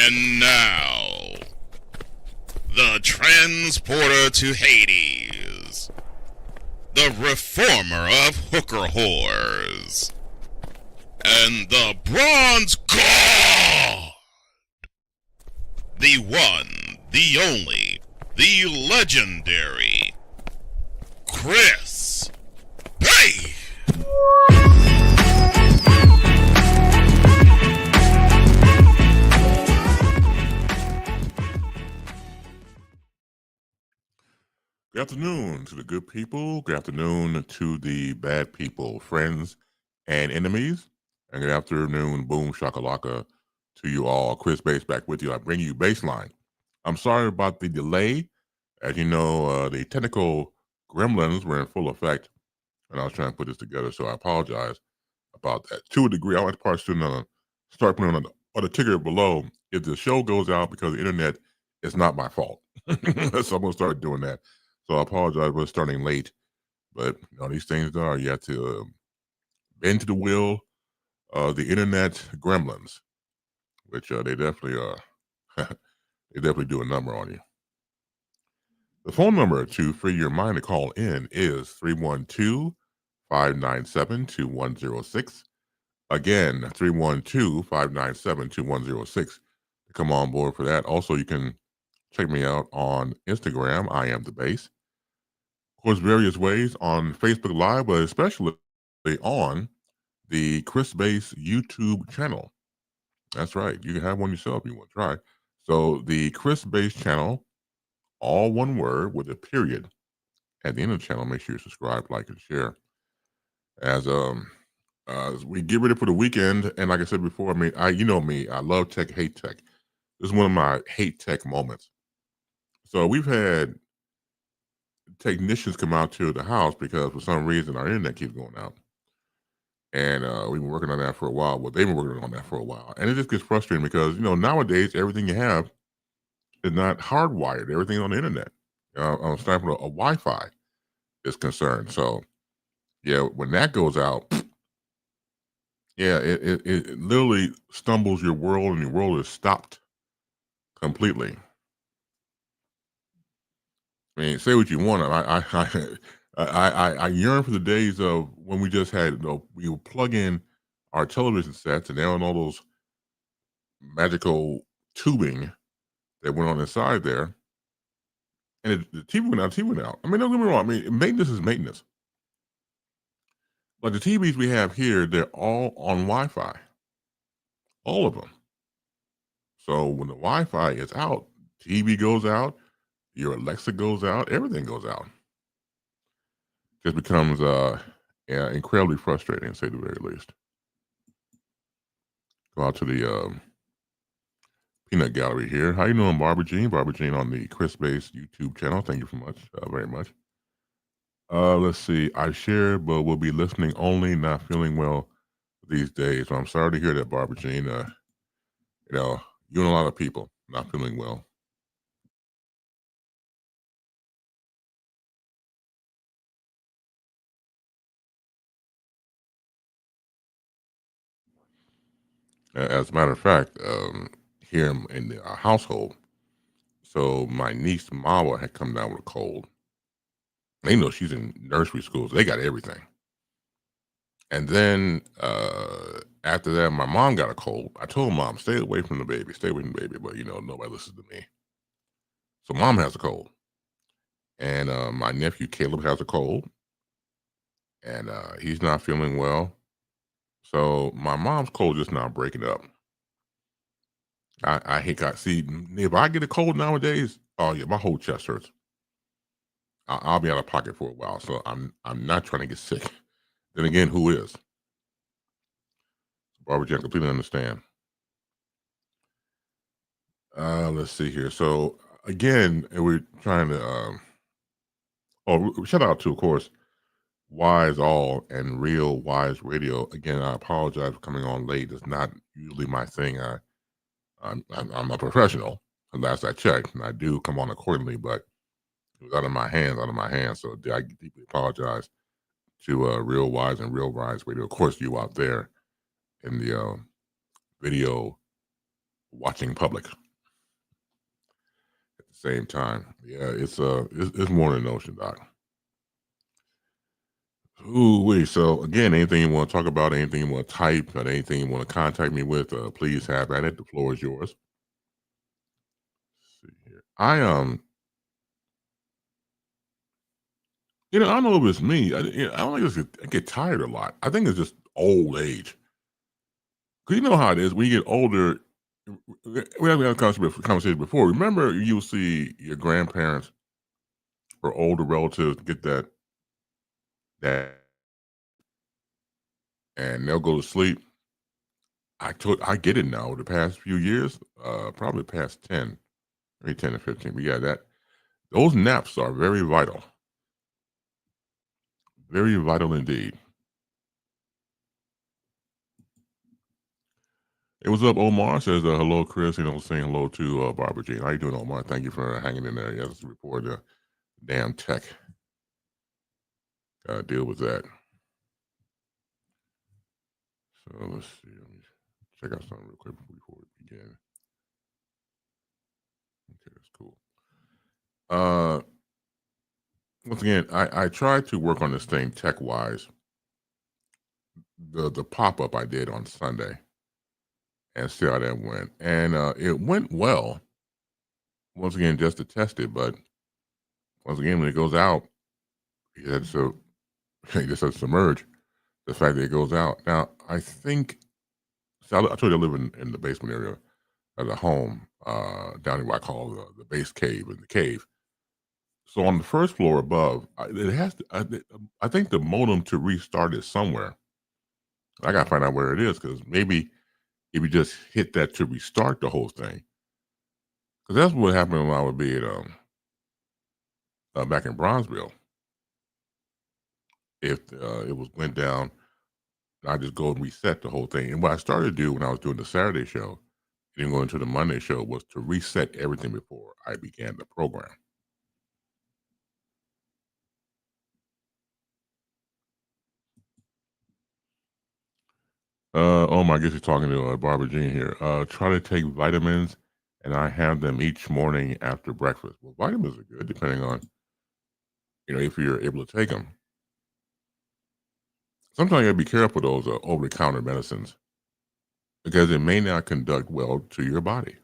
And now, the transporter to Hades, the reformer of hooker whores, and the bronze god, the one, the only, the legendary Chris Bay. Good afternoon to the good people. Good afternoon to the bad people, friends and enemies. And good afternoon, boom shakalaka, to you all. Chris Base back with you. I bring you BaseLine. I'm sorry about the delay. As you know, the technical gremlins were in full effect when I was trying to put this together, so I apologize about that. To a degree, I like to start putting on the ticker below. If the show goes out because of the internet, it's not my fault. So I'm going to start doing that. So I apologize for starting late, but these things are, you have to bend to the will of the internet gremlins, which they definitely are. They definitely do a number on you. The phone number to free your mind to call in is 312-597-2106. Again, 312-597-2106 to come on board for that. Also, you can check me out on Instagram. I am the Base. Of course, various ways on Facebook Live, but especially on the Chris Base YouTube channel. That's right. You can have one yourself if you want to try. So the Chris Base channel, all one word with a period at the end of the channel. Make sure you subscribe, like, and share. As we get ready for the weekend, and like I said before, you know me, I love tech, hate tech. This is one of my hate tech moments. So we've had technicians come out to the house because for some reason our internet keeps going out. And we've been working on that for a while. Well, they've been working on that for a while. And it just gets frustrating because, nowadays everything you have is not hardwired. Everything's on the internet. I'm starting with a Wi-Fi is concerned. So, yeah, when that goes out, yeah, it literally stumbles your world and your world is stopped completely. I mean, say what you want. I yearn for the days of when we just had, we would plug in our television sets and they're on all those magical tubing that went on inside there. And the TV went out, TV went out. I mean, don't get me wrong. I mean, maintenance is maintenance. But the TVs we have here, they're all on Wi-Fi. All of them. So when the Wi-Fi is out, TV goes out, your Alexa goes out, everything goes out. Just becomes incredibly frustrating, to say the very least. Go out to the peanut gallery here. How you doing, Barbara Jean? Barbara Jean on the Chris Base YouTube channel. Thank you very much. Let's see. I share, but will be listening only. Not feeling well these days. So I'm sorry to hear that, Barbara Jean. You and a lot of people not feeling well. As a matter of fact, here in our household, so my niece Mama had come down with a cold. They know she's in nursery school, so they got everything. And then after that, my mom got a cold. I told Mom, stay away from the baby, but nobody listens to me. So Mom has a cold. And my nephew Caleb has a cold. And he's not feeling well. So my mom's cold just now breaking up. I hate God. See, if I get a cold nowadays, oh yeah, my whole chest hurts. I'll be out of pocket for a while. So I'm not trying to get sick. Then again, who is? Barbara Jan, completely understand. Let's see here. So again, we're trying to shout out to, of course, Wise All and Real Wise Radio. Again, I apologize for coming on late. It's not usually my thing. I'm a professional, and last I checked, and I do come on accordingly, but it was out of my hands. So I deeply apologize to Real Wise and Real Wise Radio. Of course, you out there in the video watching public at the same time. Yeah, it's more than an ocean, Doc. Ooh, wait. So again, anything you want to talk about, anything you want to type, or anything you want to contact me with, please have at it. The floor is yours. Let's see here. I don't know if it's me. I don't think I get tired a lot. I think it's just old age. 'Cause you know how it is when you get older. We have a conversation before. Remember, you'll see your grandparents or older relatives get that, and they'll go to sleep. I get it now. The past few years, probably past 10, maybe 10 to 15. But yeah, those naps are very vital indeed. Hey, what's up, Omar? Says hello, Chris. Saying hello to Barbara Jean. How you doing, Omar? Thank you for hanging in there. Yes, report the damn tech. Gotta deal with that. So let's see. Let me check out something real quick before we begin. Okay, that's cool. Uh, Once again, I tried to work on this thing tech wise. The pop up I did on Sunday and see how that went, and it went well. Once again, just to test it, but once again, when it goes out, you had to you just have to submerge the fact that it goes out. Now, I think so. I told you I live in the basement area of the home, down in what I call the base cave in the cave. So on the first floor above, it has to. I think the modem to restart is somewhere. I gotta find out where it is because maybe if you just hit that to restart the whole thing, because that's what happened when I would be at back in Bronzeville. If it went down, I just go and reset the whole thing. And what I started to do when I was doing the Saturday show, and going to the Monday show, was to reset everything before I began the program. I guess you're talking to Barbara Jean here. Try to take vitamins, and I have them each morning after breakfast. Well, vitamins are good depending on if you're able to take them. Sometimes you gotta be careful with those over-the-counter medicines because it may not conduct well to your body,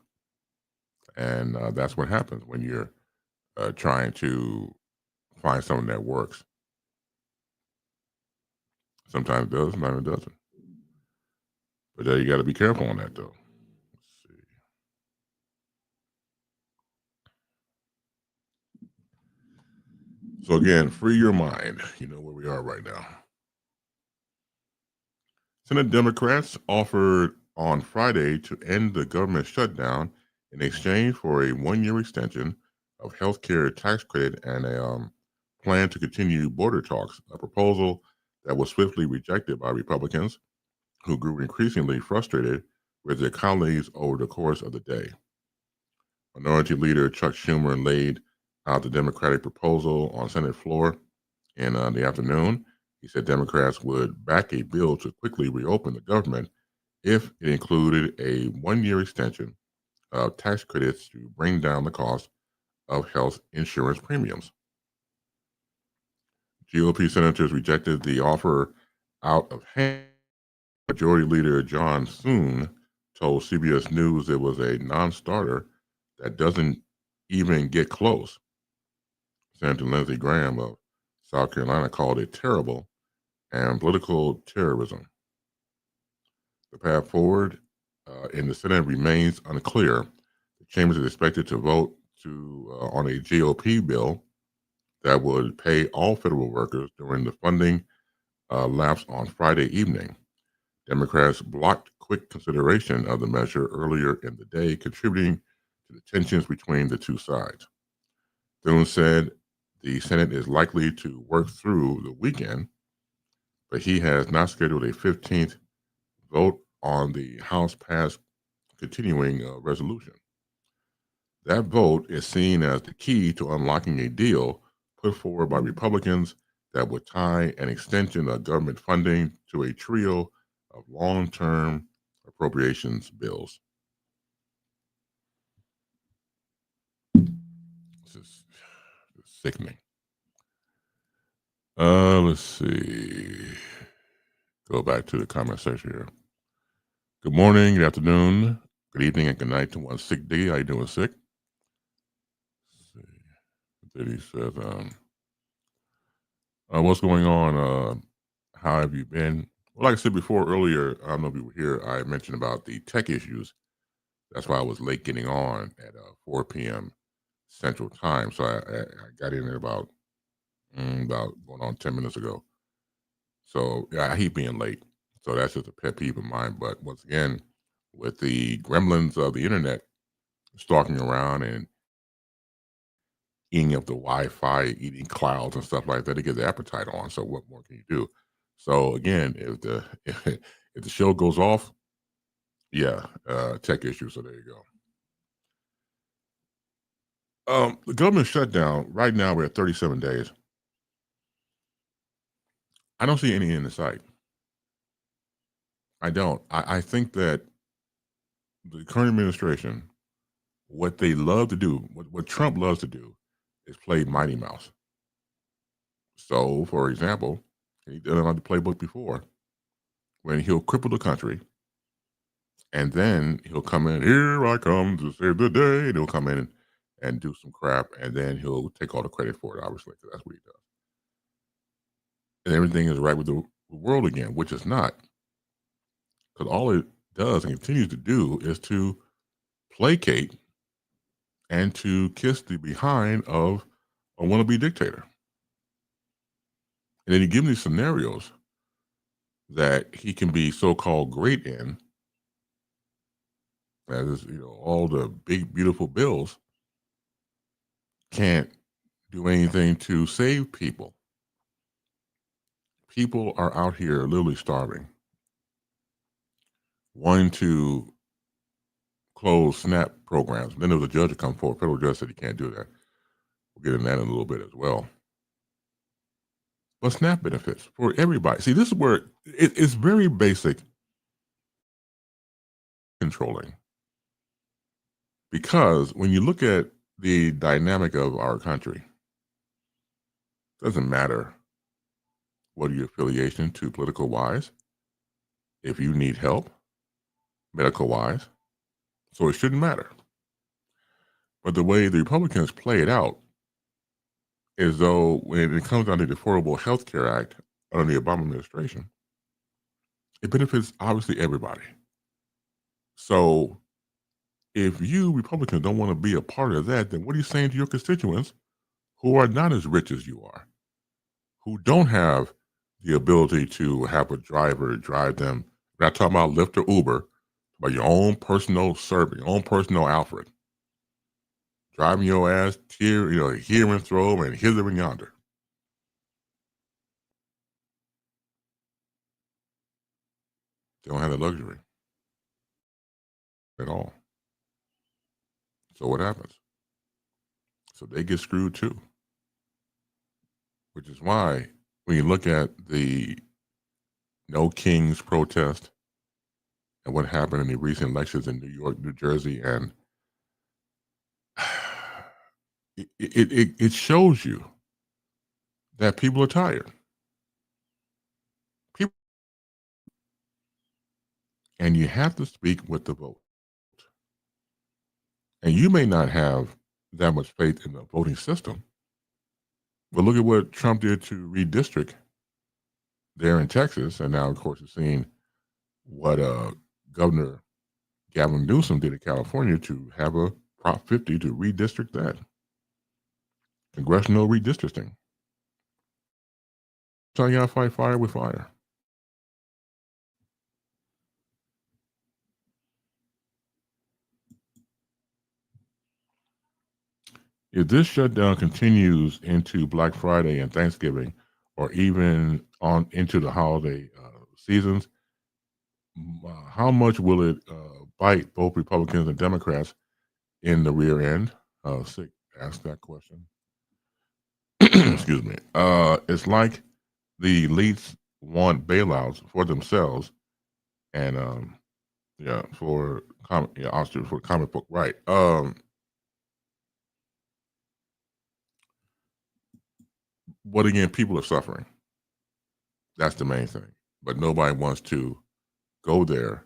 and that's what happens when you're trying to find something that works. Sometimes it does, sometimes it doesn't. But you got to be careful on that, though. Let's see. So again, free your mind. You know where we are right now. Senate Democrats offered on Friday to end the government shutdown in exchange for a one-year extension of health care tax credit and a plan to continue border talks, a proposal that was swiftly rejected by Republicans who grew increasingly frustrated with their colleagues over the course of the day. Minority Leader Chuck Schumer laid out the Democratic proposal on Senate floor in the afternoon. He said Democrats would back a bill to quickly reopen the government if it included a one-year extension of tax credits to bring down the cost of health insurance premiums. GOP senators rejected the offer out of hand. Majority Leader John Thune told CBS News it was a non-starter that doesn't even get close. Senator Lindsey Graham of South Carolina called it terrible and political terrorism. The path forward in the Senate remains unclear. The chamber is expected to vote on a GOP bill that would pay all federal workers during the funding lapse on Friday evening. Democrats blocked quick consideration of the measure earlier in the day, contributing to the tensions between the two sides. Thune said the Senate is likely to work through the weekend, but he has not scheduled a 15th vote on the House passed continuing resolution. That vote is seen as the key to unlocking a deal put forward by Republicans that would tie an extension of government funding to a trio of long term appropriations bills. This is sickening. Let's see. Go back to the comment section here. Good morning, good afternoon, good evening, and good night to one Sick D. How you doing, Sick? Let's see. Then he says, what's going on? How have you been? Well, like I said before earlier, I don't know if you were here, I mentioned about the tech issues. That's why I was late getting on at 4 p.m. Central Time. So I got in at about going on 10 minutes ago. So yeah, I hate being late. So that's just a pet peeve of mine. But once again, with the gremlins of the internet stalking around and eating up the Wi-Fi, eating clouds and stuff like that, to get the appetite on. So what more can you do? So again, if the if the show goes off, yeah, tech issue. So there you go. The government shutdown right now. We're at 37 days. I don't see any in the sight. I don't. I think that the current administration, what they love to do, what Trump loves to do, is play Mighty Mouse. So, for example, he did it on the playbook before, when he'll cripple the country, and then he'll come in, here I come to save the day, and he'll come in and do some crap, and then he'll take all the credit for it, obviously, because that's what he does. And everything is right with the world again, which is not. Because all it does and continues to do is to placate and to kiss the behind of a wannabe dictator. And then you give him these scenarios that he can be so-called great in, as all the big, beautiful bills, can't do anything to save people. People are out here literally starving, wanting to close SNAP programs. Then there was a judge that come forward, federal judge said he can't do that. We'll get into that in a little bit as well. But SNAP benefits for everybody. See, this is where it's very basic controlling. Because when you look at the dynamic of our country, it doesn't matter what your affiliation to political wise, if you need help, medical wise, so it shouldn't matter. But the way the Republicans play it out is though when it comes down to the Affordable Health Care Act under the Obama administration, it benefits obviously everybody. So if you Republicans don't want to be a part of that, then what are you saying to your constituents who are not as rich as you are, who don't have the ability to have a driver drive them? We're not talking about Lyft or Uber, but your own personal servant, your own personal Alfred, driving your ass here, here and throw and hither and yonder. They don't have the luxury at all. So what happens? So they get screwed too. Which is why when you look at the No Kings protest and what happened in the recent elections in New York, New Jersey, and it shows you that people are tired. People, and you have to speak with the vote. And you may not have that much faith in the voting system, but look at what Trump did to redistrict there in Texas, and now, of course, you're seeing what Governor Gavin Newsom did in California to have a Prop 50 to redistrict that. Congressional redistricting. So you gotta fight fire with fire. If this shutdown continues into Black Friday and Thanksgiving, or even on into the holiday seasons, how much will it bite both Republicans and Democrats in the rear end? Sick asked that question. Excuse me. It's like the elites want bailouts for themselves, and for comic book, right? But again, people are suffering. That's the main thing. But nobody wants to go there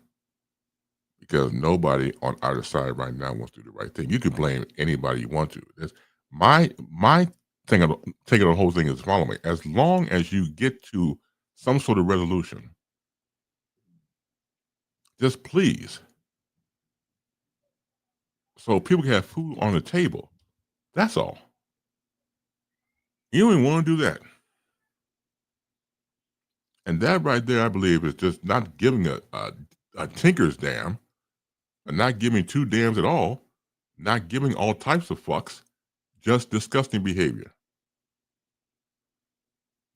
because nobody on either side right now wants to do the right thing. You can blame anybody you want to. My thing, taking the whole thing is following. As long as you get to some sort of resolution, just please, so people can have food on the table. That's all. You don't even want to do that. And that right there, I believe, is just not giving a tinker's damn, and not giving two damns at all, not giving all types of fucks, just disgusting behavior.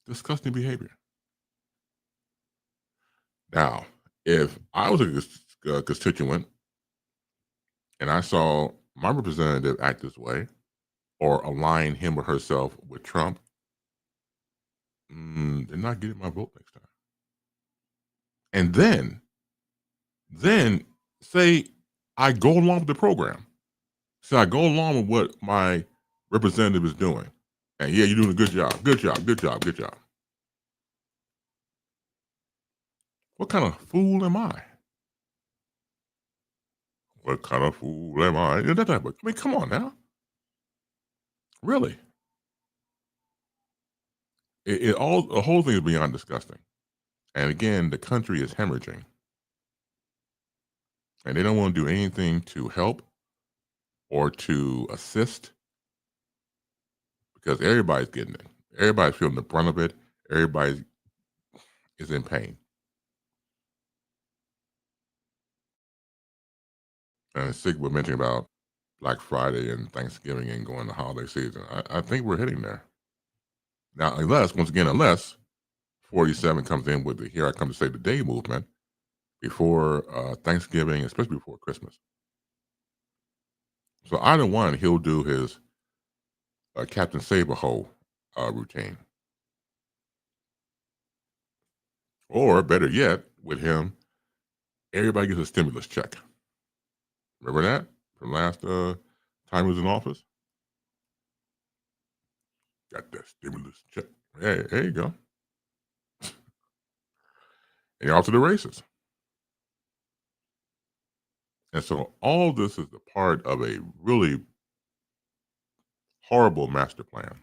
Disgusting behavior. Now, if I was a constituent and I saw my representative act this way or align him or herself with Trump, they're not getting my vote next time. And then say I go along with the program. Say I go along with what my representative is doing. And yeah, you're doing a good job. Good job. Good job. Good job. What kind of fool am I? What kind of fool am I? That type of, I mean, come on now. Really? The whole thing is beyond disgusting. And again, the country is hemorrhaging. And they don't want to do anything to help or to assist because everybody's getting it. Everybody's feeling the brunt of it. Everybody is in pain. And it's sick with mentioning about Black Friday and Thanksgiving and going to holiday season. I think we're hitting there. Now, unless 47 comes in with the Here I Come to Save the Day movement before Thanksgiving, especially before Christmas. So either one, he'll do his Captain Save-A-Ho routine. Or better yet, with him, everybody gets a stimulus check. Remember that from last time he was in office? Got that stimulus check. Hey, there you go. And you're off to the races. And so all this is the part of a really horrible master plan.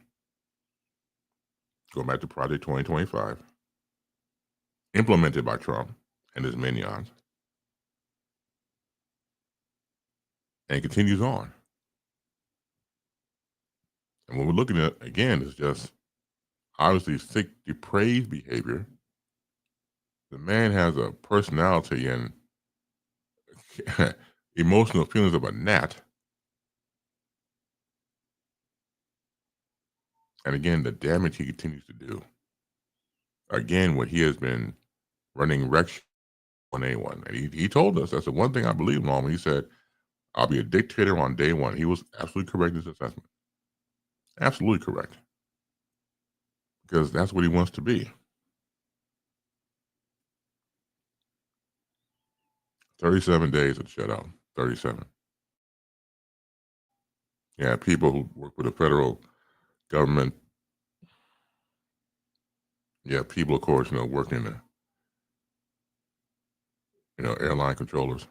Going back to Project 2025, implemented by Trump and his minions, and it continues on. And when we're looking at, again, it's just obviously sick, depraved behavior. The man has a personality and emotional feelings of a gnat. And again, the damage he continues to do. Again, what he has been running wreck on A1. And he told us, that's the one thing I believe him on when he said, I'll be a dictator on day one. He was absolutely correct in his assessment. Absolutely correct. Because that's what he wants to be. 37 days of shutout. 37. Yeah, people who work for the federal government. Yeah, people, of course, work in the, airline controllers.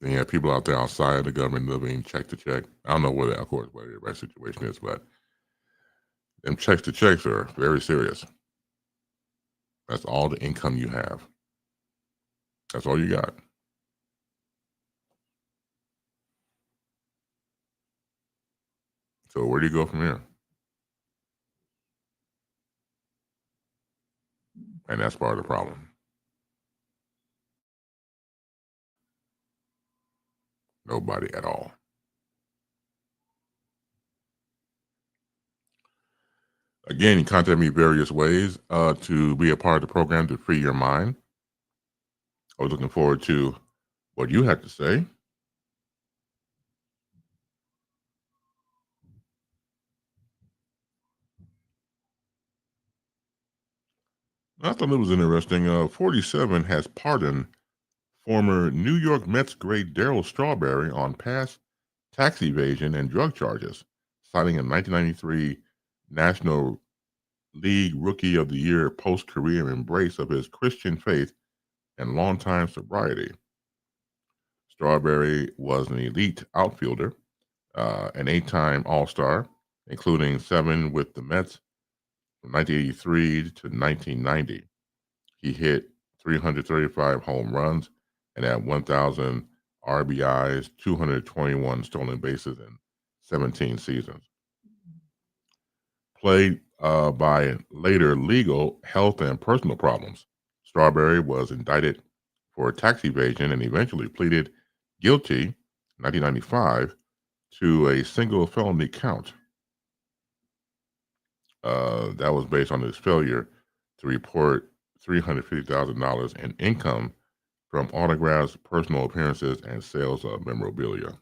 Then you have people out there outside of the government living check to check. I don't know what everybody's situation is, but them checks to checks are very serious. That's all the income you have. That's all you got. So where do you go from here? And that's part of the problem. Nobody at all. Again, you contact me various ways to be a part of the program to free your mind. I was looking forward to what you had to say. I thought it was interesting. 47 has pardoned former New York Mets great Darryl Strawberry on past tax evasion and drug charges, citing a 1993 National League Rookie of the Year post-career embrace of his Christian faith and longtime sobriety. Strawberry was an elite outfielder, an 8-time All-Star, including 7 with the Mets from 1983 to 1990. He hit 335 home runs and had 1,000 RBIs, 221 stolen bases in 17 seasons. Plagued by later legal, health, and personal problems, Strawberry was indicted for tax evasion and eventually pleaded guilty in 1995 to a single felony count. That was based on his failure to report $350,000 in income from autographs, personal appearances, and sales of memorabilia.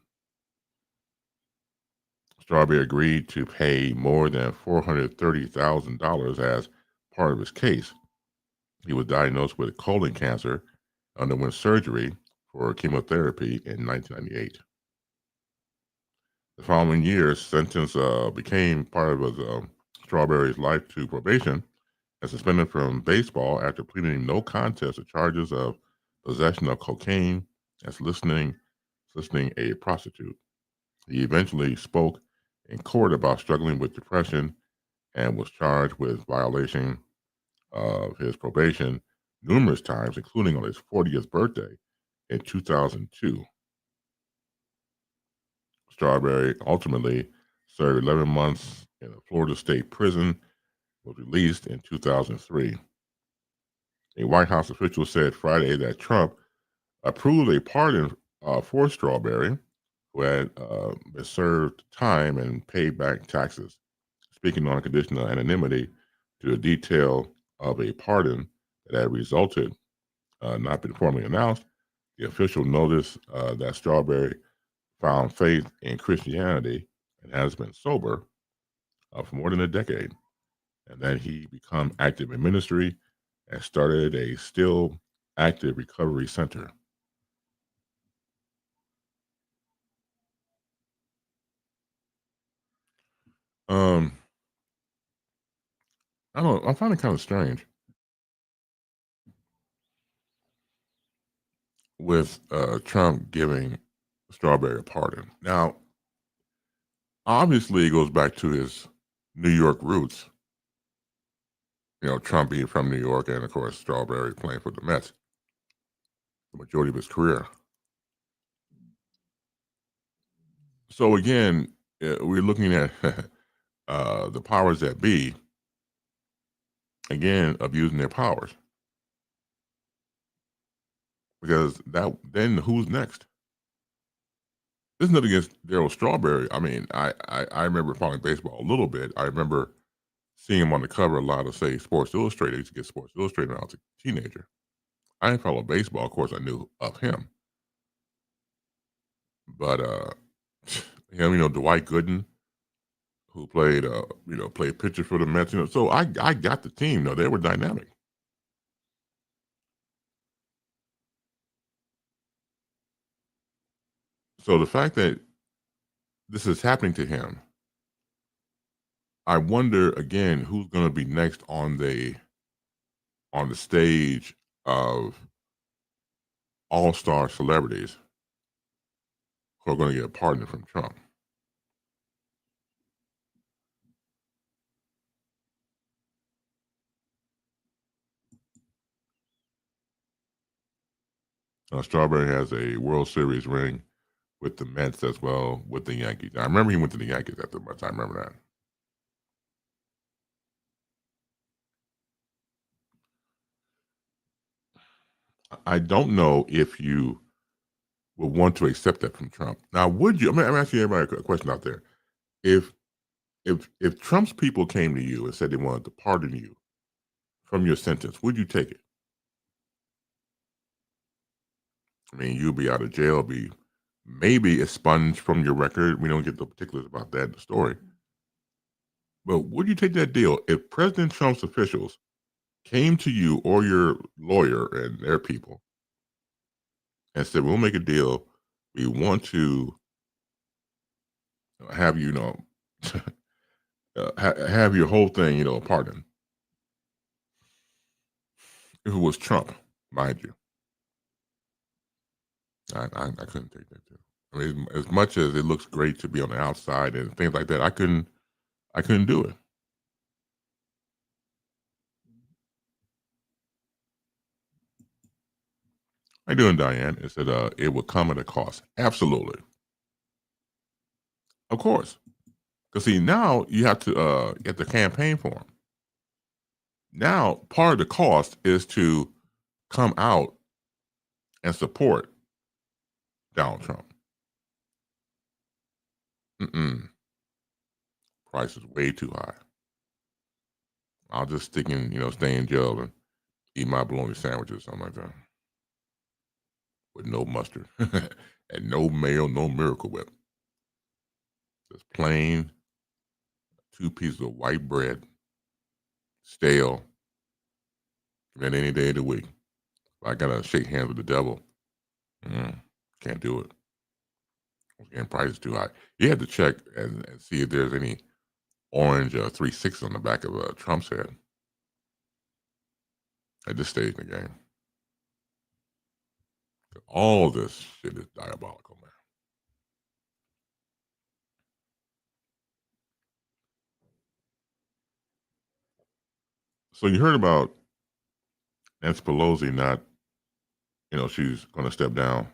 Strawberry agreed to pay more than $430,000 as part of his case. He was diagnosed with colon cancer, underwent surgery for chemotherapy in 1998. The following year, sentence became part of his, Strawberry's life to probation and suspended from baseball after pleading no contest to charges of possession of cocaine and soliciting a prostitute. He eventually spoke in court about struggling with depression and was charged with violation of his probation numerous times, including on his 40th birthday in 2002. Strawberry ultimately served 11 months in a Florida state prison, was released in 2003. A White House official said Friday that Trump approved a pardon for Strawberry, who had been served time and paid back taxes, speaking on conditional anonymity to the detail of a pardon that had resulted, not been formally announced. The official noticed that Strawberry found faith in Christianity and has been sober for more than a decade, and that he become active in ministry and started a still active recovery center. Um, I don't. I find it kind of strange with Trump giving Strawberry a pardon. Now, obviously, it goes back to his New York roots. You know, Trump being from New York, and of course, Strawberry playing for the Mets the majority of his career. So again, we're looking at the powers that be again abusing their powers, because that then who's next? This is nothing against Daryl Strawberry. I mean, I remember following baseball a little bit. I remember seeing him on the cover a lot of, say, Sports Illustrated. I used to get Sports Illustrated when I was a teenager. I didn't follow baseball. Of course, I knew of him. But, him, Dwight Gooden, who played pitcher for the Mets, so I got the team, though. They were dynamic. So the fact that this is happening to him, I wonder again who's going to be next on the stage of all-star celebrities who are going to get a pardon from Trump. Strawberry has a World Series ring with the Mets as well with the Yankees. I remember he went to the Yankees after much. I remember that. I don't know if you would want to accept that from Trump. Now, would you? I'm asking everybody a question out there. If if Trump's people came to you and said they wanted to pardon you from your sentence, would you take it? I mean, you'll be out of jail, be maybe expunged from your record. We don't get the particulars about that in the story. But would you take that deal if President Trump's officials came to you or your lawyer and their people and said, "We'll make a deal. We want to have you, have your whole thing, pardoned. If it was Trump, mind you, I couldn't take that too. I mean, as much as it looks great to be on the outside and things like that, I couldn't do it. How you doing, Diane? It said it would come at a cost. Absolutely, of course. Because see, now you have to get the campaign for him. Now, part of the cost is to come out and support Donald Trump. Mm-mm. Price is way too high. I'll just stick in, stay in jail and eat my bologna sandwich or something like that with no mustard and no mayo, no Miracle Whip. Just plain 2 pieces of white bread, stale, and any day of the week. I gotta shake hands with the devil. Can't do it. Again, price is too high. You have to check and see if there's any orange 3/6 on the back of Trump's head at this stage in the game. All this shit is diabolical, man. So you heard about Nancy Pelosi not, she's going to step down,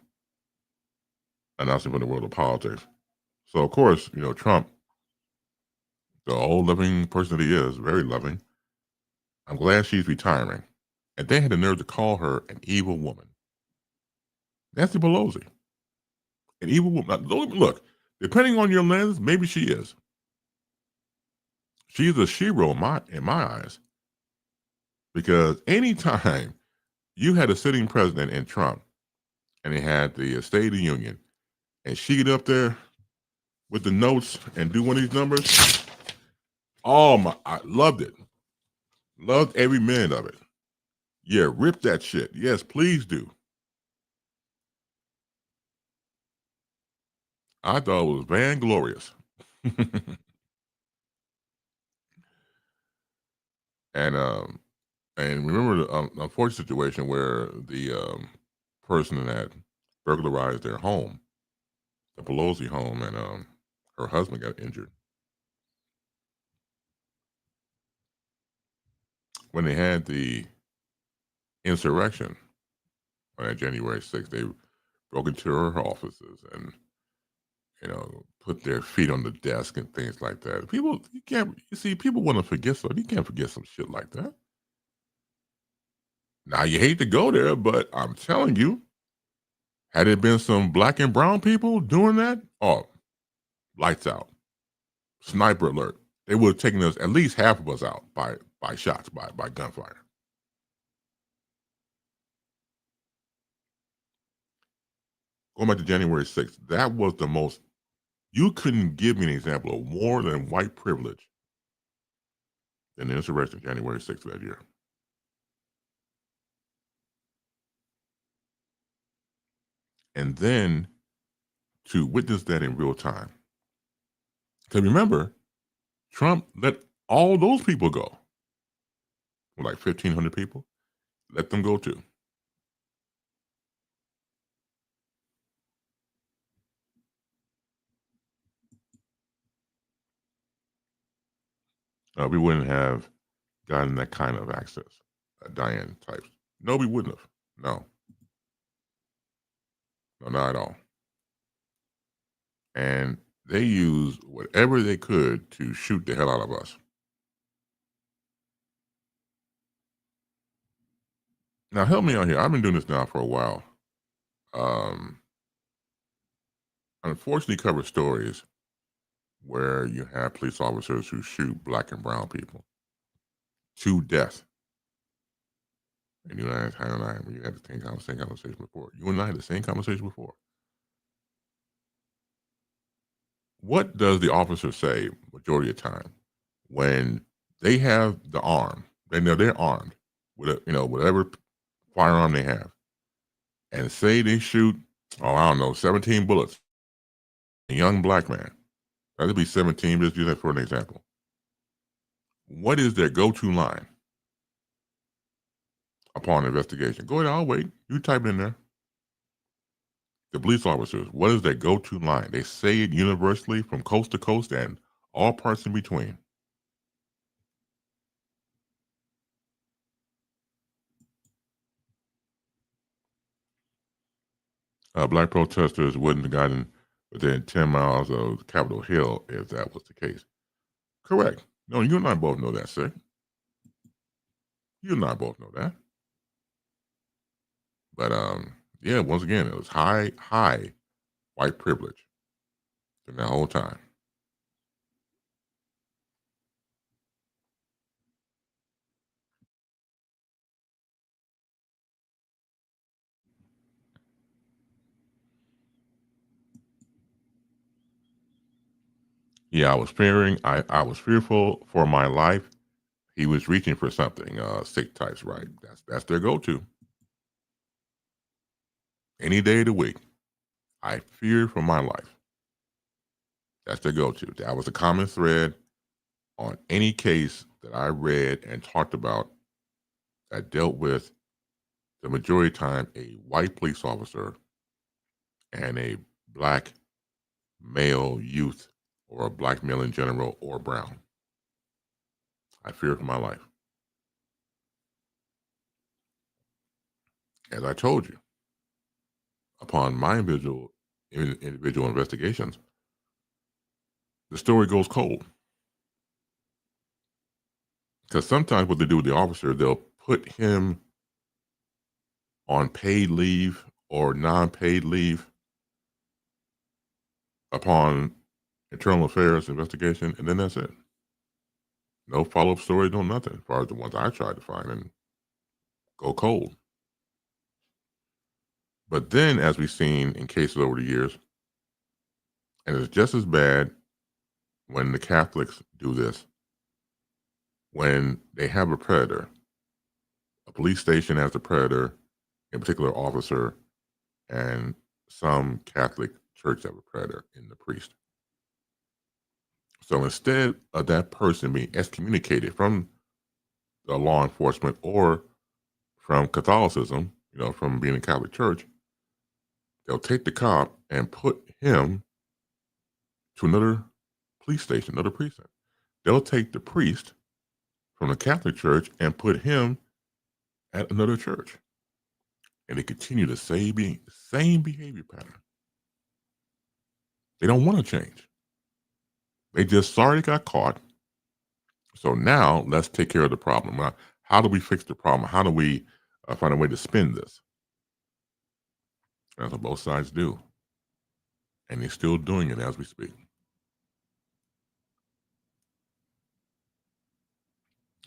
announcing from the world of politics. So of course, Trump, the old loving person that he is, very loving. I'm glad she's retiring, and they had the nerve to call her an evil woman. Nancy Pelosi, an evil woman. Now, look, depending on your lens, maybe she is. She's a shero in my eyes, because anytime you had a sitting president in Trump, and they had the State of the Union, and she get up there with the notes and do one of these numbers. Oh my! I loved it. Loved every minute of it. Yeah, rip that shit. Yes, please do. I thought it was vainglorious. and and remember the unfortunate situation where the person that burglarized their home, the Pelosi home, and her husband got injured when they had the insurrection on January 6th. They broke into her offices and put their feet on the desk and things like that. People, you can't. You see, people want to forget so you can't forget some shit like that. Now you hate to go there, but I'm telling you, had it been some black and brown people doing that, oh, lights out, sniper alert. They would have taken us, at least half of us, out by shots, by gunfire. Going back to January 6th, that was the most. You couldn't give me an example of more than white privilege than the insurrection January 6th of that year. And then to witness that in real time. Because remember, Trump let all those people go. Like 1,500 people. Let them go too. We wouldn't have gotten that kind of access. Diane types. No, we wouldn't have. No. No, not at all. And they used whatever they could to shoot the hell out of us. Now, help me out here. I've been doing this now for a while. Um, Unfortunately, cover stories where you have police officers who shoot black and brown people to death. And you and I, we had the same conversation before. You and I had the same conversation before. What does the officer say majority of the time when they have the arm? They know they're armed with whatever firearm they have, and say they shoot, I don't know, 17 bullets, a young black man. That'd be 17, but let's use that for an example. What is their go-to line upon investigation? Go ahead, I'll wait. You type it in there. The police officers, what is their go-to line? They say it universally from coast to coast and all parts in between. Black protesters wouldn't have gotten within 10 miles of Capitol Hill if that was the case. Correct. No, you and I both know that, sir. You and I both know that. But yeah, once again, it was high white privilege during that whole time. Yeah, I was fearful for my life. He was reaching for something. Sick types, right? That's their go-to. Any day of the week. I fear for my life. That's their go-to. That was a common thread on any case that I read and talked about that dealt with the majority of the time a white police officer and a black male youth or a black male in general or brown. I fear for my life. As I told you, upon my individual investigations, the story goes cold. Because sometimes what they do with the officer, they'll put him on paid leave or non-paid leave upon internal affairs investigation, and then that's it. No follow-up story, no nothing, as far as the ones I tried to find, and go cold. But then, as we've seen in cases over the years, and it's just as bad when the Catholics do this, when they have a predator, a police station has a predator, in particular officer, and some Catholic church have a predator in the priest. So instead of that person being excommunicated from the law enforcement or from Catholicism, from being in Catholic Church, they'll take the cop and put him to another police station, another precinct. They'll take the priest from the Catholic Church and put him at another church. And they continue the same behavior pattern. They don't want to change. They just sorry they got caught. So now let's take care of the problem. Now, how do we fix the problem? How do we find a way to spin this? That's what both sides do. And they're still doing it as we speak.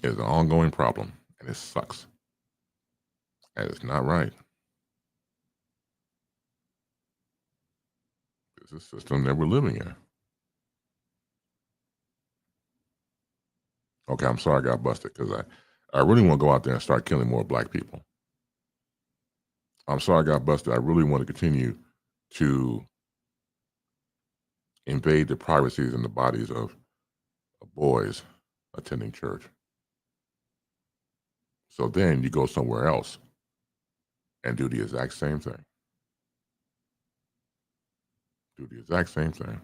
It's an ongoing problem, and it sucks. And it's not right. It's a system that we're living in. Okay, I'm sorry I got busted because I really want to go out there and start killing more black people. I'm sorry I got busted. I really want to continue to invade the privacies and the bodies of boys attending church. So then you go somewhere else and do the exact same thing. Do the exact same thing.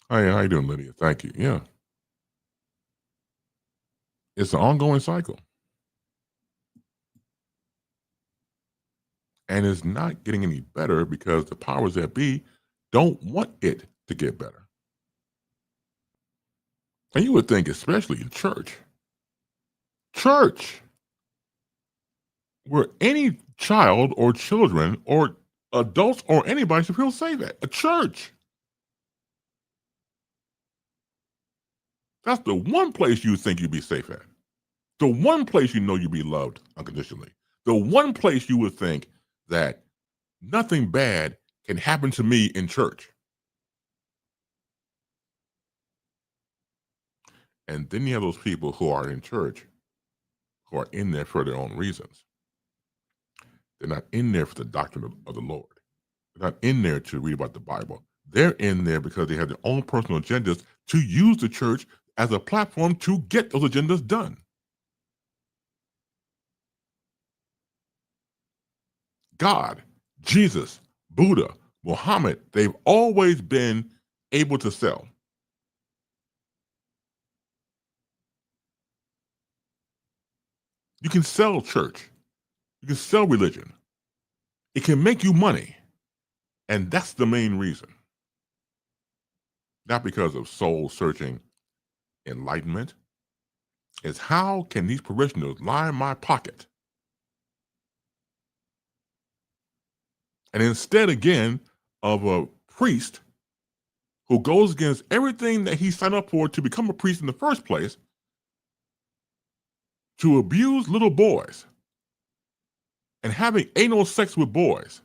Hey, how you doing, Lydia? Thank you. Yeah. It's an ongoing cycle. And it's not getting any better because the powers that be don't want it to get better. And you would think, especially in church, where any child or children or adults or anybody should feel safe at. A church. That's the one place you think you'd be safe at. The one place you know you'd be loved unconditionally. The one place you would think that nothing bad can happen to me in church. And then you have those people who are in church who are in there for their own reasons. They're not in there for the doctrine of the Lord. They're not in there to read about the Bible. They're in there because they have their own personal agendas to use the church as a platform to get those agendas done. God, Jesus, Buddha, Muhammad, they've always been able to sell. You can sell church. You can sell religion. It can make you money. And that's the main reason. Not because of soul searching enlightenment. Is how can these parishioners line my pocket? And instead, again, of a priest who goes against everything that he signed up for to become a priest in the first place, to abuse little boys and having anal sex with boys.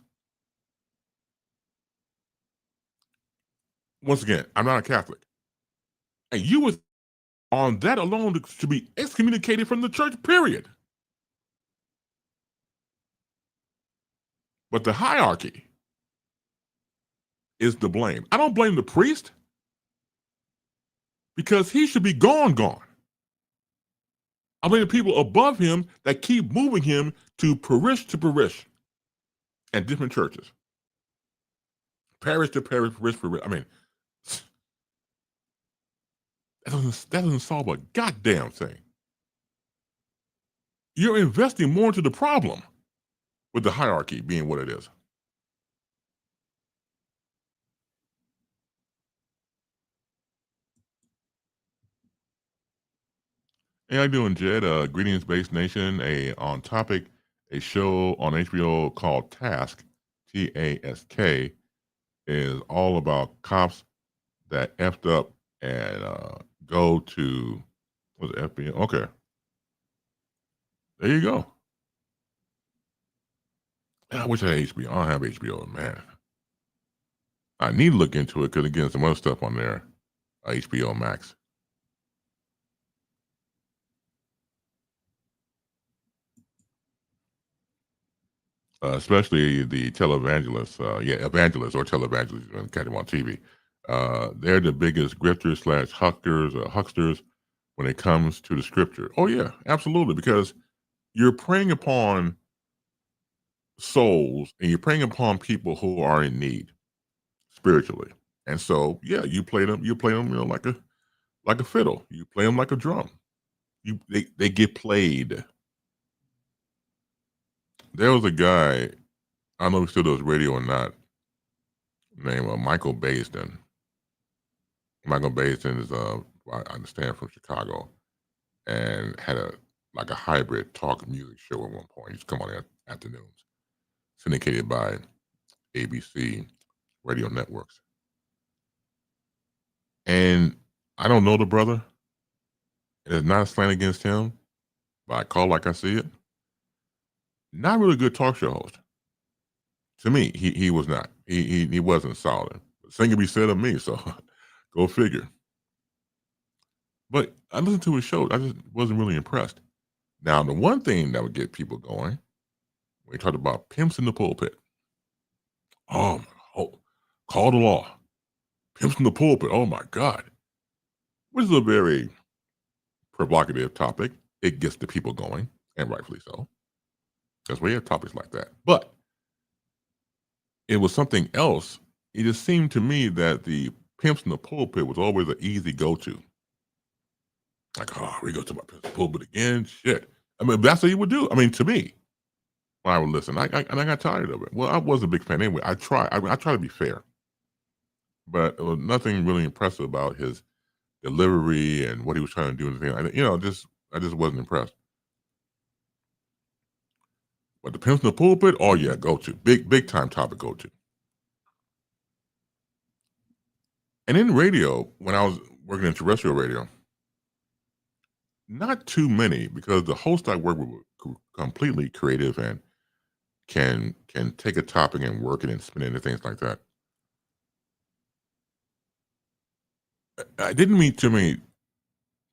Once again, I'm not a Catholic. And you was on that alone to be excommunicated from the church, period. But the hierarchy is the blame. I don't blame the priest because he should be gone. I blame the people above him that keep moving him to parish and different churches. Parish to parish. I mean, that doesn't solve a goddamn thing. You're investing more into the problem with the hierarchy being what it is. Hey, how you doing, Jed? Greetings, Base Nation. On topic, a show on HBO called Task, Task, is all about cops that effed up and go to what's it, FBI? Okay, there you go. Man, I wish I had HBO. I don't have HBO, man. I need to look into it because again, some other stuff on there, HBO Max. Especially the televangelists, evangelists or televangelists, you can catch them on TV. They're the biggest grifters slash hucksters when it comes to the scripture. Oh yeah, absolutely, because you're preying upon souls and you're preying upon people who are in need spiritually. And so, yeah, you play them, like a fiddle. You play them like a drum. They get played. There was a guy, I don't know if he still does radio or not, named Michael Baisden. Michael Baisden is I understand from Chicago and had a hybrid talk music show at one point. He used to come on in afternoons, syndicated by ABC radio networks. And I don't know the brother. It is not a slant against him, but I call like I see it. Not really good talk show host. To me, he was not. He wasn't solid. Same can be said of me, so go figure. But I listened to his show. I just wasn't really impressed. Now, the one thing that would get people going, when he talked about pimps in the pulpit. Oh, call the law. Pimps in the pulpit. Oh my God. Which is a very provocative topic. It gets the people going, and rightfully so. Because we have topics like that. But it was something else. It just seemed to me that the pimps in the pulpit was always an easy go-to. Like, oh, we go to my pimps in the pulpit again. Shit. I mean, that's what he would do. I mean, to me, when I would listen, I got tired of it. Well, I was a big fan anyway. I try to be fair, but it was nothing really impressive about his delivery and what he was trying to do. And I just wasn't impressed. But the pimps in the pulpit, oh yeah, go to big time topic, go to. And in radio, when I was working in terrestrial radio, not too many because the hosts I work with were completely creative and can take a topic and work it and spin it into things like that. I didn't meet too many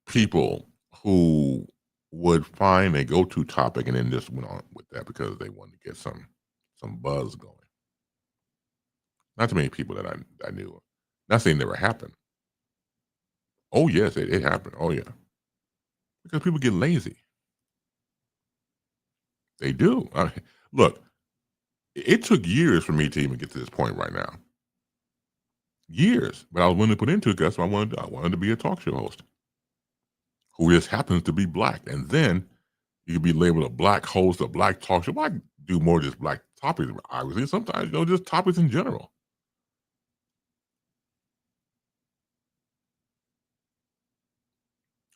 people who would find a go-to topic and then just went on with that because they wanted to get some buzz going. Not too many people that I knew. Not saying it never happened. Oh yes, it happened. Oh yeah, because people get lazy. They do. Look, it took years for me to even get to this point right now. Years, but I was willing to put into it because I wanted to be a talk show host who just happens to be black, and then you could be labeled a black host, a black talk show. Well, I do more just black topics, obviously. Sometimes, just topics in general.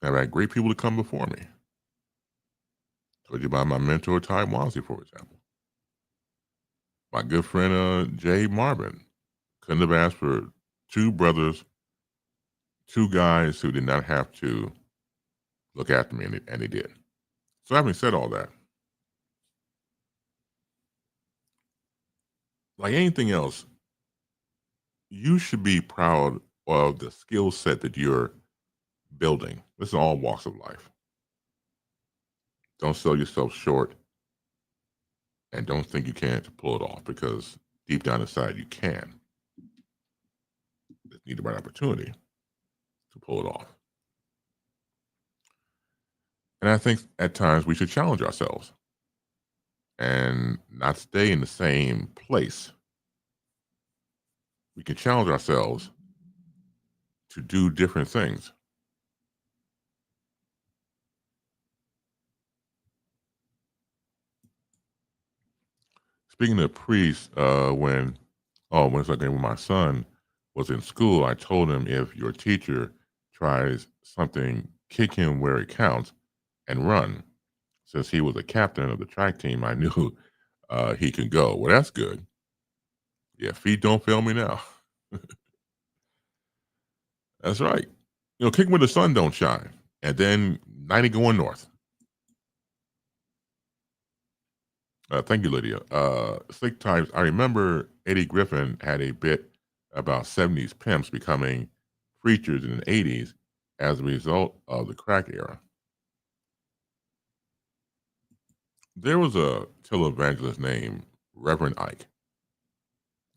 I've had great people to come before me. Told you about my mentor, Ty Wansley, for example. My good friend, Jay Marvin. Couldn't have asked for two brothers, two guys who did not have to look after me, and they did. So having said all that, like anything else, you should be proud of the skill set that you're building. This is all walks of life. Don't sell yourself short, and don't think you can't pull it off, because deep down inside you can. Just need the right opportunity to pull it off. And I think at times we should challenge ourselves and not stay in the same place. We can challenge ourselves to do different things. Speaking of priests, when my son was in school, I told him, if your teacher tries something, kick him where it counts and run. Since he was a captain of the track team, I knew he could go. Well, that's good. Yeah, feet don't fail me now. That's right. Kick him where the sun don't shine, and then 90 going north. Thank you, Lydia. Slick Times. I remember Eddie Griffin had a bit about 70s pimps becoming preachers in the 80s as a result of the crack era. There was a televangelist named Reverend Ike.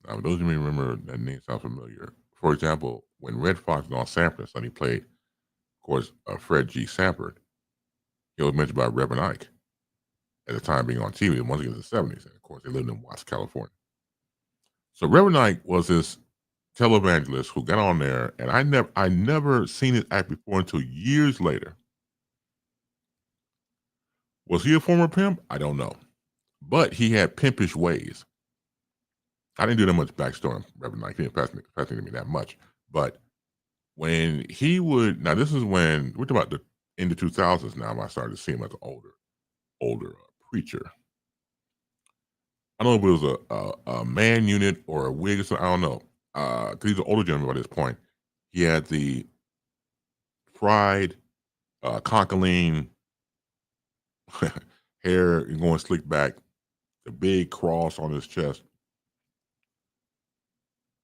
Now, those of you remember that name sounds familiar. For example, when Red Fox was on Sanford, Sonny played, of course, Fred G. Sanford. He was mentioned by Reverend Ike at the time being on TV. Once again, in the 70s, and of course, they lived in Watts, California. So Reverend Ike was this televangelist who got on there, and I never seen his act before until years later. Was he a former pimp? I don't know, but he had pimpish ways. I didn't do that much backstory on Reverend Ike. He didn't fascinate me that much, but when he would, now this is when we're talking about the in the 2000s. Now I started to see him as an older preacher. I don't know if it was a man unit or a wig or something. I don't know. Because he's an older gentleman by this point. He had the fried, concholine hair going slicked back, the big cross on his chest,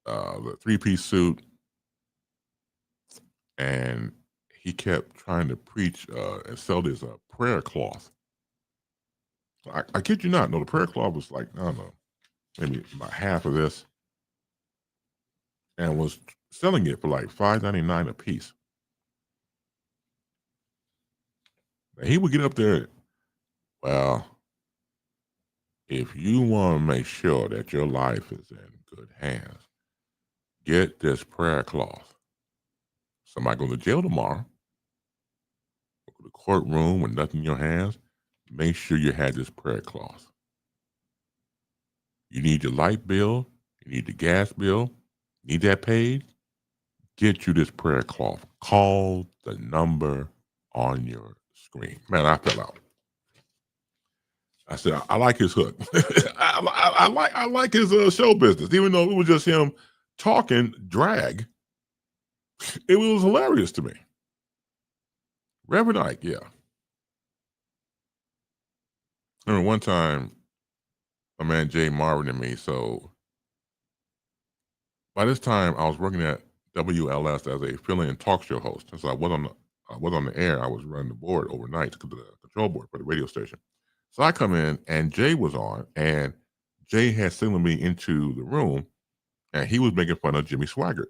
the three-piece suit, and he kept trying to preach and sell this prayer cloth. I kid you not. No, the prayer cloth was like, I don't know, maybe about half of this, and was selling it for like $5.99 a piece. And he would get up there. Well, if you want to make sure that your life is in good hands, get this prayer cloth. Somebody go to jail tomorrow, go to the courtroom with nothing in your hands. Make sure you have this prayer cloth. You need your light bill, you need the gas bill, need that paid. Get you this prayer cloth. Call the number on your screen. Man, I fell out. I said, I like his hook. I like his show business, even though it was just him talking drag. It was hilarious to me. Reverend Ike, yeah. I remember one time, my man Jay Marvin and me. So by this time, I was working at WLS as a fill-in talk show host. And so I was on the air. I was running the board overnight, the control board for the radio station. So I come in, and Jay was on, and Jay had signaled me into the room, and he was making fun of Jimmy Swaggart.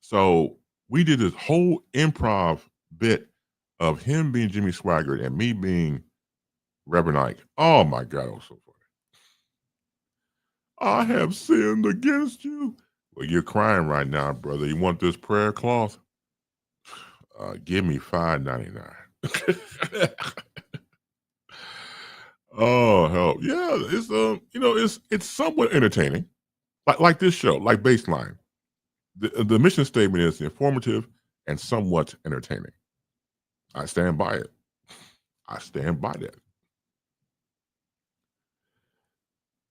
So we did this whole improv bit of him being Jimmy Swaggart and me being Reverend Ike. Oh my God, it was so funny. I have sinned against you. Well, you're crying right now, brother. You want this prayer cloth? Give me $5.99. Oh help! Yeah, it's it's somewhat entertaining, like this show, like Baseline. The mission statement is informative and somewhat entertaining. I stand by it. I stand by that.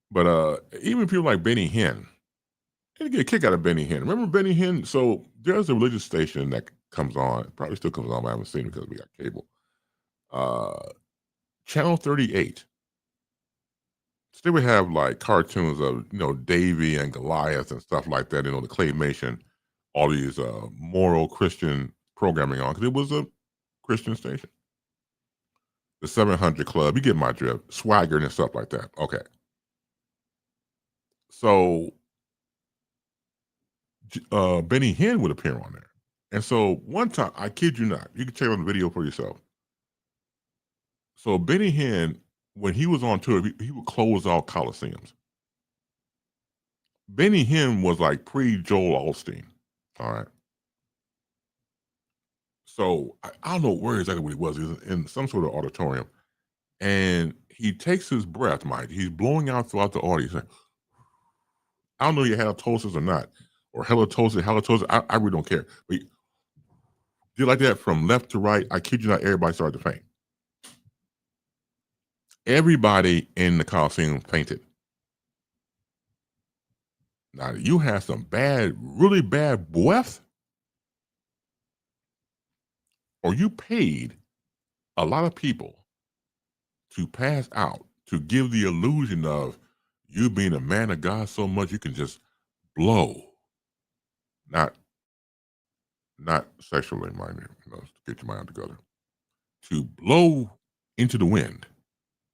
But even people like Benny Hinn, they get a kick out of Benny Hinn. Remember Benny Hinn? So there's a religious station that comes on, probably still comes on, but I haven't seen it because we got cable. Channel 38. So they would have like cartoons of Davy and Goliath and stuff like that. The claymation, all these moral Christian programming on because it was a Christian station. The 700 Club, you get my drift, Swagger and stuff like that. Okay, so Benny Hinn would appear on there, and so one time, I kid you not, you can check out the video for yourself. So Benny Hinn, when he was on tour, he would close out coliseums. Benny Hinn was like pre-Joel Osteen. All right. So I don't know where exactly what he was. He was in some sort of auditorium, and he takes his breath, Mike. He's blowing out throughout the audience. Like, I don't know if you halitosis or not, or halitosis. I really don't care. But he did like that from left to right. I kid you not, everybody started to faint. Everybody in the Coliseum fainted. Now you had some bad, really bad breath, or you paid a lot of people to pass out to give the illusion of you being a man of God so much you can just blow, not sexually, mind you, to get your mind together, to blow into the wind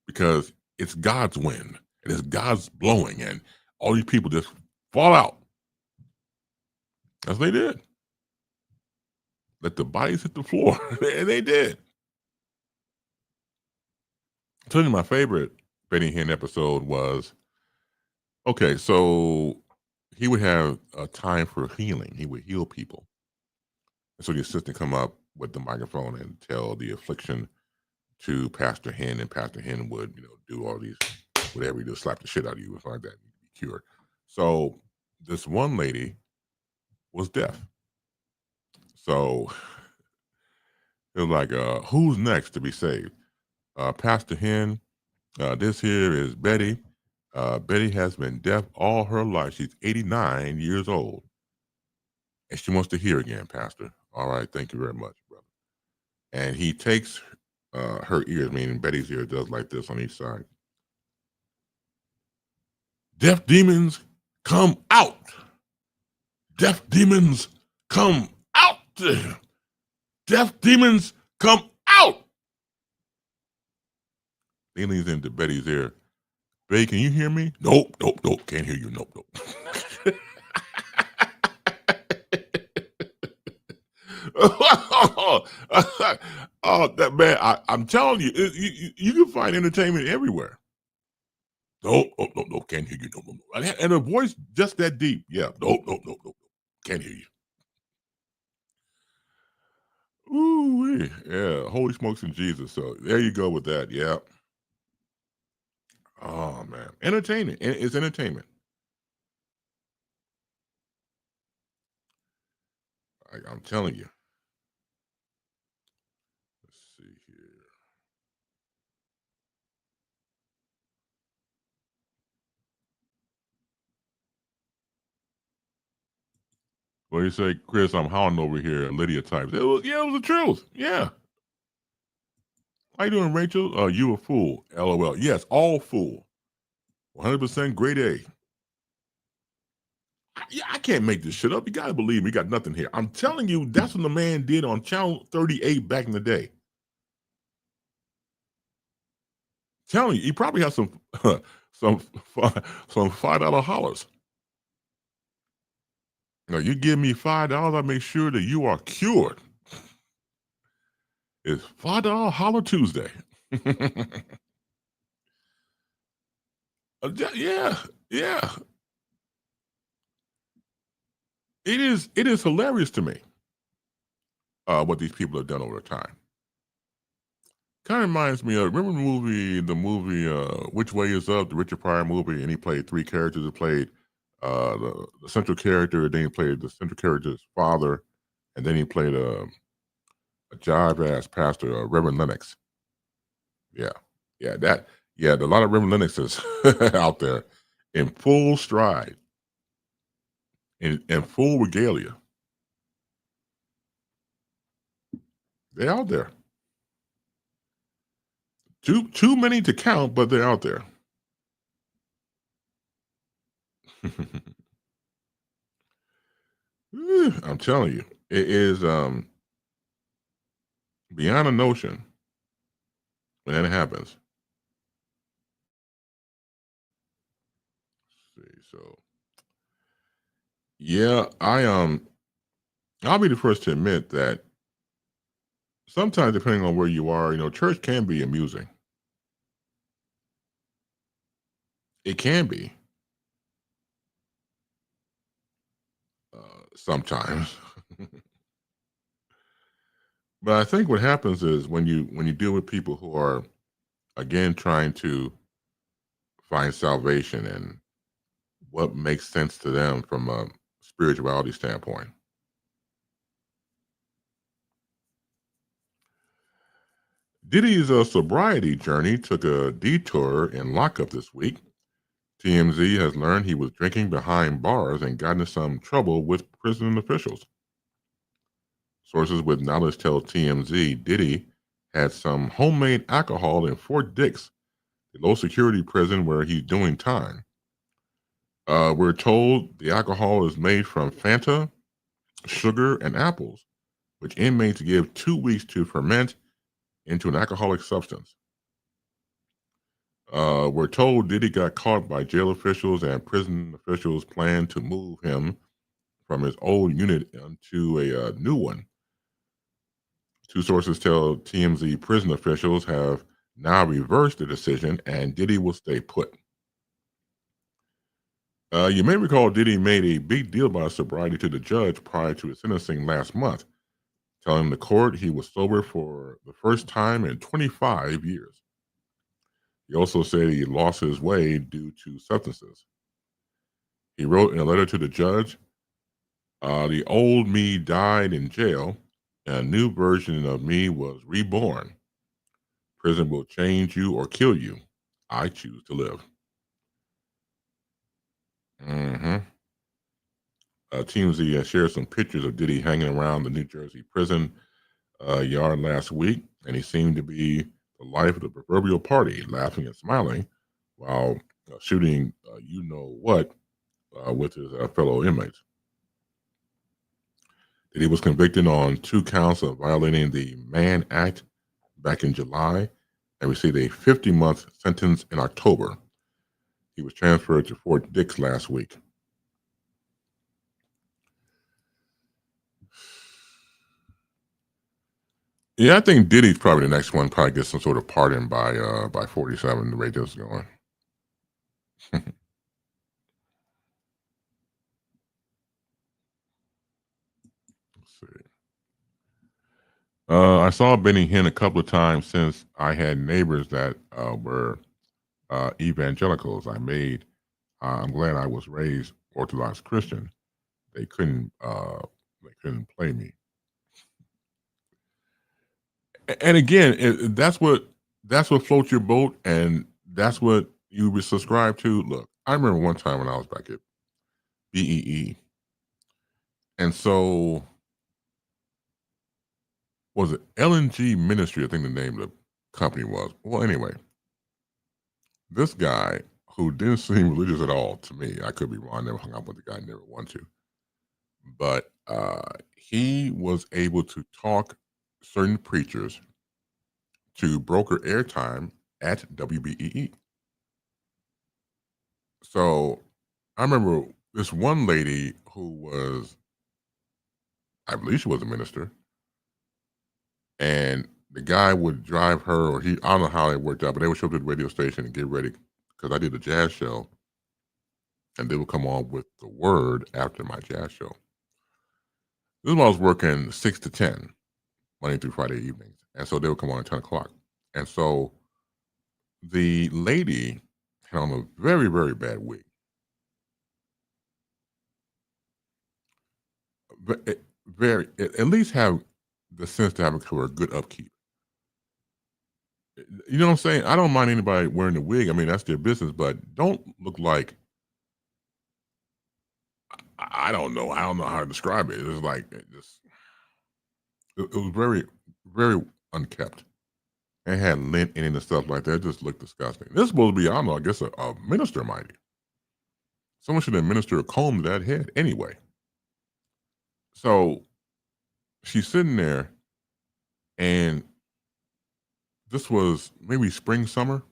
because it's God's wind and it's God's blowing, and all these people just fall out. That's what they did. Let the bodies hit the floor, and they did. I'm telling you, my favorite Benny Hinn episode was okay. So he would have a time for healing. He would heal people. And so the assistant come up with the microphone and tell the affliction to Pastor Hinn, and Pastor Hinn would, do all these, whatever he do, slap the shit out of you and find that you be cured. So this one lady was deaf. So it was like, who's next to be saved? Pastor Hinn, this here is Betty. Betty has been deaf all her life. She's 89 years old. And she wants to hear again, Pastor. All right, thank you very much, brother. And he takes her ears, meaning Betty's ear, does like this on each side. Deaf demons, come out. Deaf demons, come out. Deaf demons, come out. He leans into Betty's ear. Betty, can you hear me? Nope, can't hear you. Nope. Oh, that man! I'm telling you, you can find entertainment everywhere. Nope, can't hear you. No. And a voice just that deep. Yeah, nope, can't hear you. Ooh, yeah, holy smokes and Jesus. So there you go with that. Yeah. Oh man, entertainment. It's entertainment. I'm telling you. Let's see here. What do you say, Chris? I'm howling over here. Lydia types. It was the truth. Yeah. How you doing, Rachel? You a fool. LOL. Yes, all fool. 100% grade A. I can't make this shit up. You gotta believe me. You got nothing here. I'm telling you, that's what the man did on Channel 38 back in the day. Telling you, he probably has some some $5 hollers. No, you give me $5, I make sure that you are cured. It's $5 Holler Tuesday. Yeah, yeah. It is hilarious to me what these people have done over time. Kind of reminds me of remember the movie Which Way Is Up, the Richard Pryor movie, and he played three characters. He played the central character, then he played the central character's father, and then he played a jive ass pastor, Reverend Lennox. Yeah, yeah, a lot of Reverend Lennoxes out there in full stride, in full regalia. They're out there. Too many to count, but they're out there. I'm telling you, it is beyond a notion when that happens. See, so yeah, I'll be the first to admit that sometimes, depending on where you are, church can be amusing. It can be sometimes, but I think what happens is when you deal with people who are again trying to find salvation and what makes sense to them from a spirituality standpoint. Diddy's sobriety journey took a detour in lockup this week. TMZ has learned he was drinking behind bars and got into some trouble with prison officials. Sources with knowledge tell TMZ Diddy had some homemade alcohol in Fort Dix, the low security prison where he's doing time. We're told the alcohol is made from Fanta, sugar, and apples, which inmates give 2 weeks to ferment into an alcoholic substance. We're told Diddy got caught by jail officials and prison officials plan to move him from his old unit into a new one. Two sources tell TMZ prison officials have now reversed the decision and Diddy will stay put. You may recall Diddy made a big deal about sobriety to the judge prior to his sentencing last month, telling the court he was sober for the first time in 25 years. He also said he lost his way due to substances. He wrote in a letter to the judge, the old me died in jail, and a new version of me was reborn. Prison will change you or kill you. I choose to live. Hmm. TMZ has shared some pictures of Diddy hanging around the New Jersey prison yard last week, and he seemed to be the life of the proverbial party, laughing and smiling while shooting you know what with his fellow inmates. Diddy was convicted on 2 counts of violating the Mann Act back in July and received a 50-month sentence in October. He was transferred to Fort Dix last week. Yeah, I think Diddy's probably the next one. Probably get some sort of pardon by 47. The way this is going. Let's see. I saw Benny Hinn a couple of times since I had neighbors that were evangelicals. I'm glad I was raised Orthodox Christian. They couldn't uh, they couldn't play me. And again, that's what floats your boat, and that's what you would subscribe to. Look, I remember one time when I was back at BEE, and so was it LNG Ministry? I think the name of the company was. Well, anyway, this guy who didn't seem religious at all to me. I could be wrong. I never hung out with the guy. Never want to, but he was able to talk certain preachers to broker airtime at WBEE. So I remember this one lady who was, I believe she was a minister, and the guy would drive her, or I don't know how it worked out, but they would show up to the radio station and get ready because I did a jazz show, and they would come on with the word after my jazz show. This is when I was working 6 to 10, Monday through Friday evenings, and so they would come on at 10 o'clock. And so the lady had on a very, very bad wig. At least have the sense to have a good upkeep. You know what I'm saying? I don't mind anybody wearing a wig. I mean, that's their business, but don't look like I don't know. I don't know how to describe it. It was like it was very, very unkept. It had lint in it and stuff like that. It just looked disgusting. This is supposed to be, I don't know, I guess a minister might. Someone should administer a comb to that head anyway. So she's sitting there, and this was maybe spring, summer.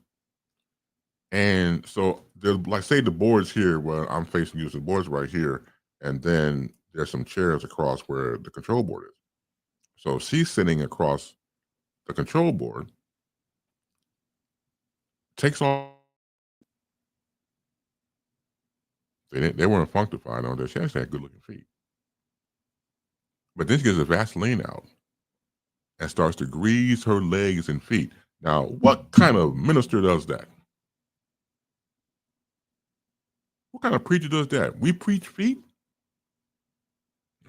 And so there's, like, say the boards here where I'm facing you, the boards right here, and then there's some chairs across where the control board is. So she's sitting across the control board, takes off. They weren't functified on that. She actually had good looking feet. But then she gets the Vaseline out and starts to grease her legs and feet. Now, what kind of minister does that? What kind of preacher does that? We preach feet?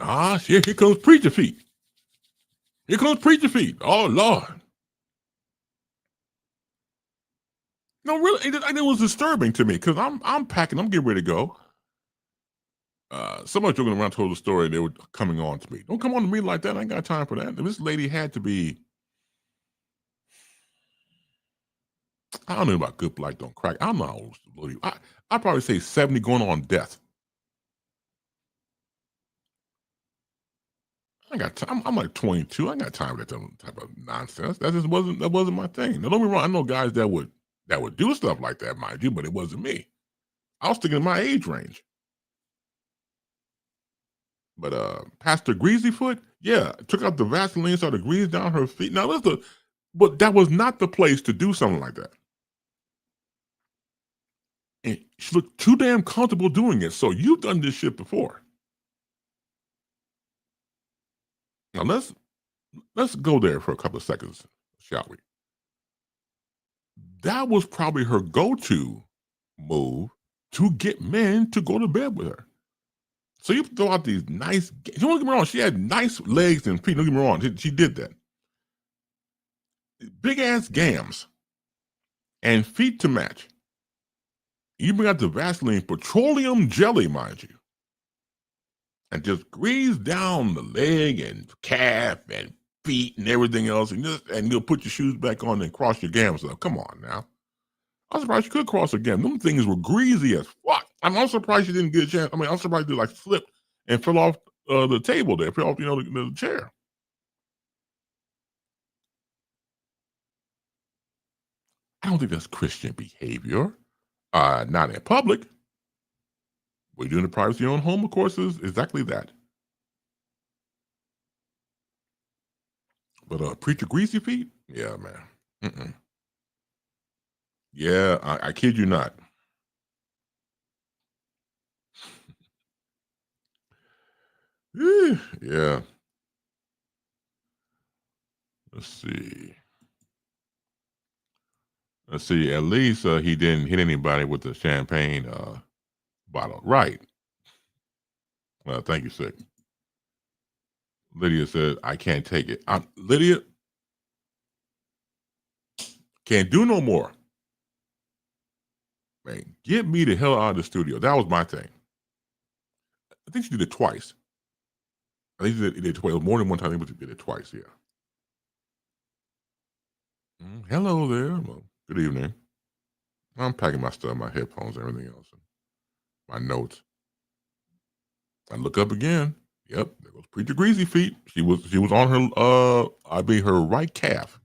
Ah, here comes preacher feet. Here comes preacher feet. Oh, Lord. No, really, it was disturbing to me because I'm packing. I'm getting ready to go. Somebody joking around told the story. They were coming on to me. Don't come on to me like that. I ain't got time for that. And this lady had to be, I don't know about good black don't crack. I'm not old. I'd probably say 70 going on death. I got time. I'm like 22. I ain't got time for that type of nonsense. That wasn't my thing. Now don't be wrong. I know guys that would do stuff like that, mind you, but it wasn't me. I was sticking in my age range. But Pastor Greasyfoot, yeah, took out the Vaseline, started to grease down her feet. Now but that was not the place to do something like that. And she looked too damn comfortable doing it. So you've done this shit before. Now let's go there for a couple of seconds, shall we? That was probably her go-to move to get men to go to bed with her. So you throw out these nice, don't get me wrong, she had nice legs and feet. Don't get me wrong, she did that. Big ass gams and feet to match. You bring out the Vaseline petroleum jelly, mind you, and just grease down the leg and calf and feet and everything else, and you'll put your shoes back on and cross your gams up. Come on now. I'm surprised you could cross her gam. Them things were greasy as fuck. I'm surprised she didn't get a chance. I mean, I'm surprised they like slipped and fell off the table there, fell off, the chair. I don't think that's Christian behavior. Not in public. What you do in the privacy of your own home, of course, is exactly that. But preacher greasy feet? Yeah, man. Mm-mm. Yeah, I kid you not. Yeah. Let's see. At least he didn't hit anybody with the champagne bottle. Right. Thank you, Sick. Lydia says, I can't take it. Lydia, can't do no more. Man, get me the hell out of the studio. That was my thing. I think she did it twice. I think she did it twice. More than one time. I think she did it twice, yeah. Hello there. Well, good evening. I'm packing my stuff, my headphones, everything else, and my notes. I look up again. Yep, there goes Preacher Greasy Feet. She was on her right calf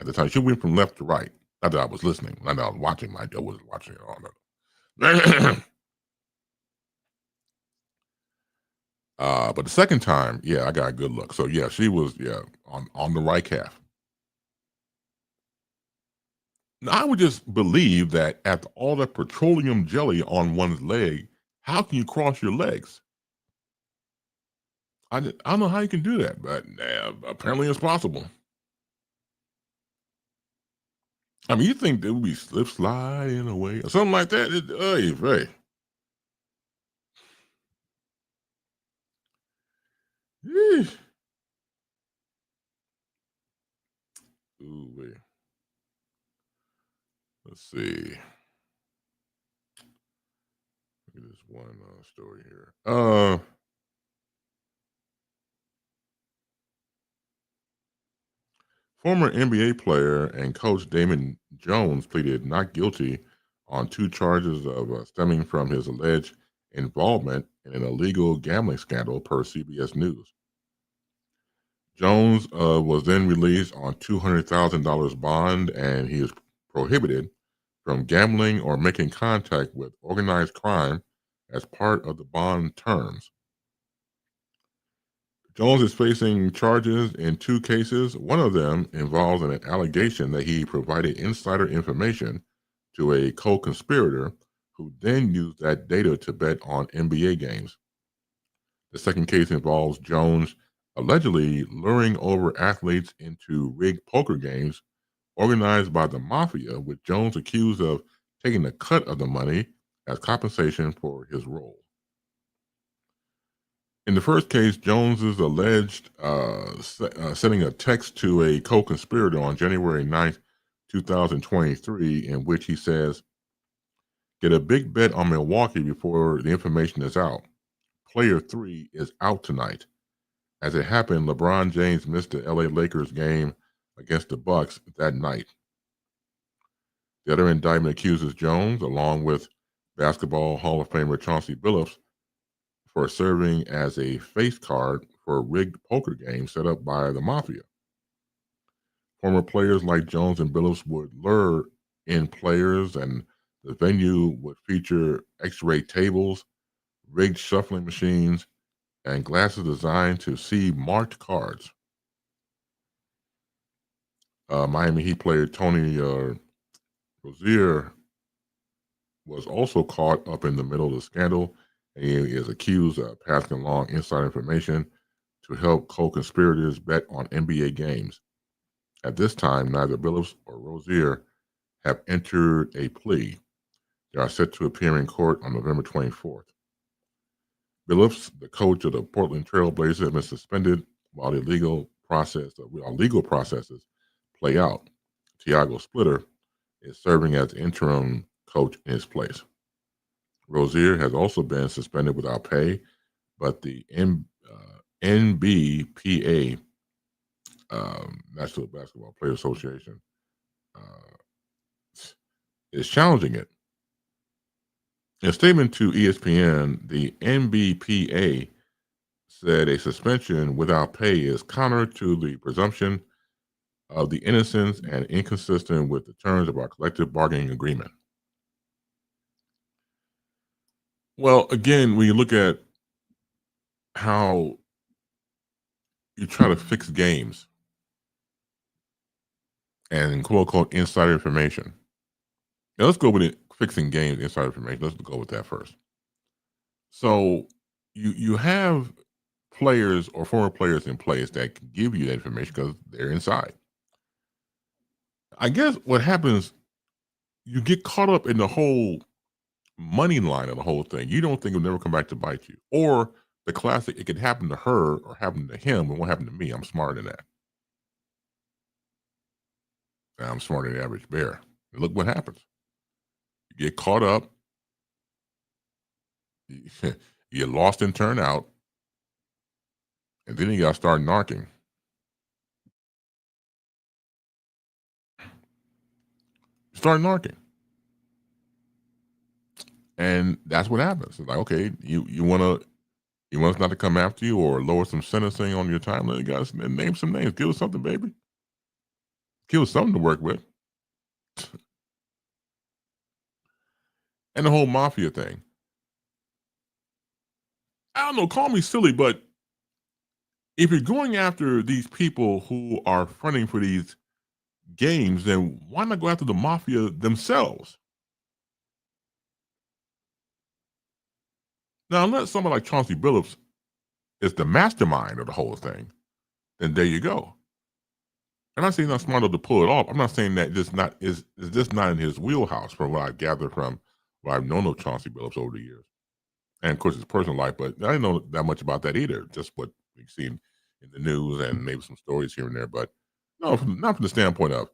at the time. She went from left to right. Not that I was listening. Not that I was watching. I wasn't watching it all. No. But the second time, yeah, I got a good look. So yeah, she was on the right calf. Now, I would just believe that after all that petroleum jelly on one's leg, how can you cross your legs? I don't know how you can do that, but apparently it's possible. I mean, you think there would be slip slide in a way or something like that? Hey. Yeesh. Ooh, wait. Let's see. Look at this one story here. Former NBA player and coach Damon Jones pleaded not guilty on two charges of stemming from his alleged involvement in an illegal gambling scandal, per CBS News. Jones was then released on $200,000 bond, and he is prohibited from gambling or making contact with organized crime as part of the bond terms. Jones is facing charges in two cases. One of them involves an allegation that he provided insider information to a co conspirator who then used that data to bet on NBA games. The second case involves Jones allegedly luring over athletes into rigged poker games organized by the mafia, with Jones accused of taking a cut of the money as compensation for his role. In the first case, Jones is alleged sending a text to a co-conspirator on January 9th, 2023, in which he says, "Get a big bet on Milwaukee before the information is out. Player 3 is out tonight." As it happened, LeBron James missed the LA Lakers game against the Bucks that night. The other indictment accuses Jones, along with Basketball Hall of Famer Chauncey Billups, for serving as a face card for a rigged poker game set up by the mafia. Former players like Jones and Billups would lure in players, and the venue would feature X-ray tables, rigged shuffling machines, and glasses designed to see marked cards. Miami Heat player Tony Rozier was also caught up in the middle of the scandal, and he is accused of passing along inside information to help co-conspirators bet on NBA games. At this time, neither Billups or Rozier have entered a plea. They are set to appear in court on November 24th. Billups, the coach of the Portland Trail Blazers, has been suspended while legal processes play out. Tiago Splitter is serving as interim coach in his place. Rozier has also been suspended without pay, but the NBPA, National Basketball Players Association, uh, is challenging it. In a statement to ESPN, the NBPA said a suspension without pay is counter to the presumption of the innocence and inconsistent with the terms of our collective bargaining agreement. Well, again, when you look at how you try to fix games and quote unquote insider information. Now let's go with it, fixing games, insider information. Let's go with that first. So you have players or former players in place that can give you that information because they're inside. I guess what happens, you get caught up in the whole money line of the whole thing. You don't think it'll never come back to bite you. Or the classic, it could happen to her or happen to him, but it won't happen to me. I'm smarter than that. And I'm smarter than the average bear. And look what happens. You get caught up, you get lost and turn out, and then you got to start narking. Start narking. And that's what happens. It's like, okay, you want us not to come after you or lower some sentencing on your time? Let you guys name some names. Give us something, baby. Give us something to work with. And the whole mafia thing. don't know, call me silly, but if you're going after these people who are fronting for these games, then why not go after the mafia themselves? Now, unless someone like Chauncey Billups is the mastermind of the whole thing, then there you go. And I'm not saying he's not smart enough to pull it off. I'm not saying that this not is just not in his wheelhouse from what I gather from what I've known of Chauncey Billups over the years. And of course his personal life, but I didn't know that much about that either. Just what we've seen in the news and maybe some stories here and there. But no, not from the standpoint of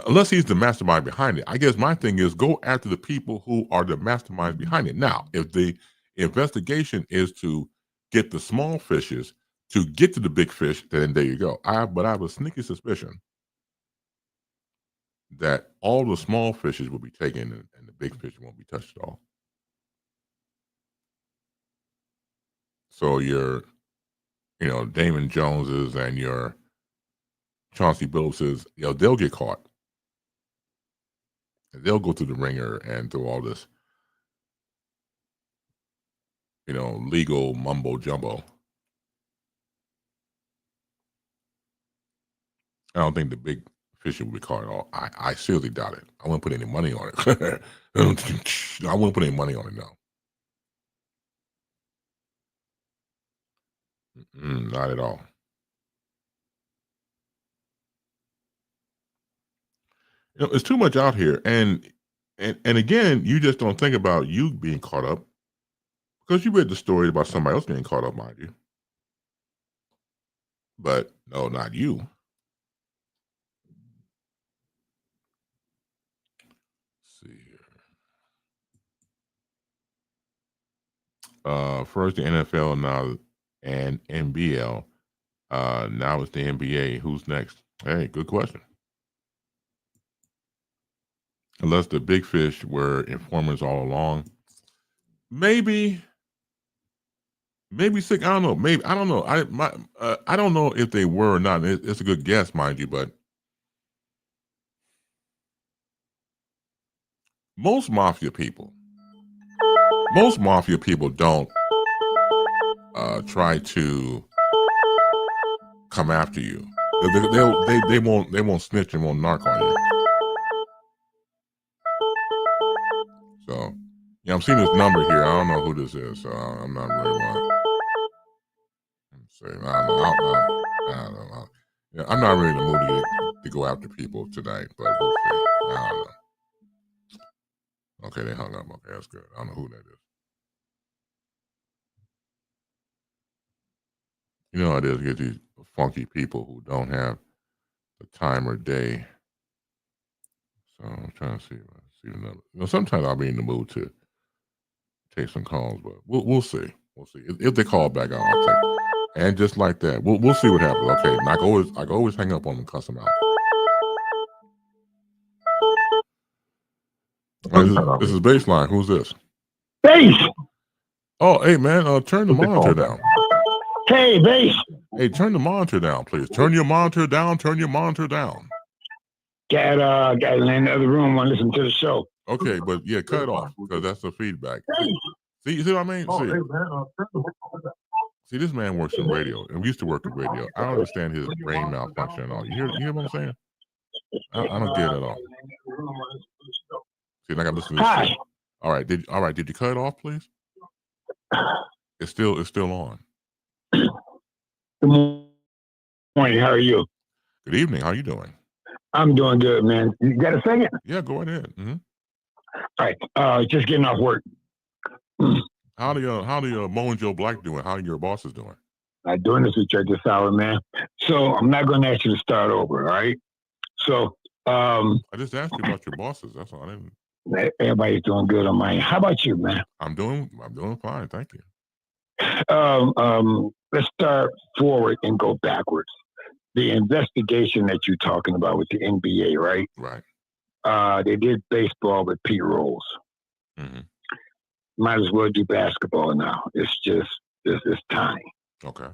unless he's the mastermind behind it. I guess my thing is go after the people who are the masterminds behind it. Now, if the investigation is to get the small fishes to get to the big fish, then there you go. But I have a sneaky suspicion that all the small fishes will be taken and the big fish won't be touched at all. So your, Damon Joneses and your Chauncey Billupses, they'll get caught. They'll go through the ringer and through all this, legal mumbo jumbo. I don't think the big fish will be caught at all. I seriously doubt it. I wouldn't put any money on it. I wouldn't put any money on it, no. Not at all. It's too much out here, and again, you just don't think about you being caught up because you read the story about somebody else being caught up, mind you. But no, not you. Let's see here. First the NFL, now and NBL. Now it's the NBA. Who's next? Hey, good question. Unless the big fish were informers all along, maybe sick. I don't know. Maybe I don't know. I don't know if they were or not. It's a good guess, mind you, but most mafia people don't try to come after you. They won't snitch and won't narc on you. So I'm seeing this number here. I don't know who this is, so I'm not really want. Let's see. I don't know. Yeah, I'm not really in the mood to go after people tonight, but we'll see. I don't know. Okay, they hung up. Okay, that's good. I don't know who that is. You know how it is, you get these funky people who don't have the time or day. So I'm trying to see another. Sometimes I'll be in the mood to take some calls, but we'll see. We'll see. If they call back, I'll take. And just like that, we'll see what happens. Okay, and I can always hang up on them, cuss them out. This is BaseLine. Who's this? Base. Oh, hey man, turn the monitor down. Hey, Base. Hey, turn the monitor down, please. Turn your monitor down. Turn your monitor down. Got in the other room. Want to listen to the show. Okay, but yeah, cut it off because that's the feedback. See what I mean? See, this man works in radio, and we used to work in radio. I don't understand his brain malfunction at all. You hear what I'm saying? I don't get it at all. See, like I'm listening to this shit. All right, did you cut it off, please? It's still on. Good morning. How are you? Good evening. How are you doing? I'm doing good, man. You got a second? Yeah, go ahead. Mm-hmm. All right. Just getting off work. How do you Mo and Joe Black doing? How are your bosses doing? I'm doing this with you this hour, man. So I'm not going to ask you to start over. All right. So I just asked you about your bosses. That's all. I didn't. Everybody's doing good on mine. How about you, man? I'm doing fine. Thank you. Let's start forward and go backwards. The investigation that you're talking about with the NBA, right? Right. They did baseball with Pete Rose. Mm-hmm. Might as well do basketball now. It's time. Okay.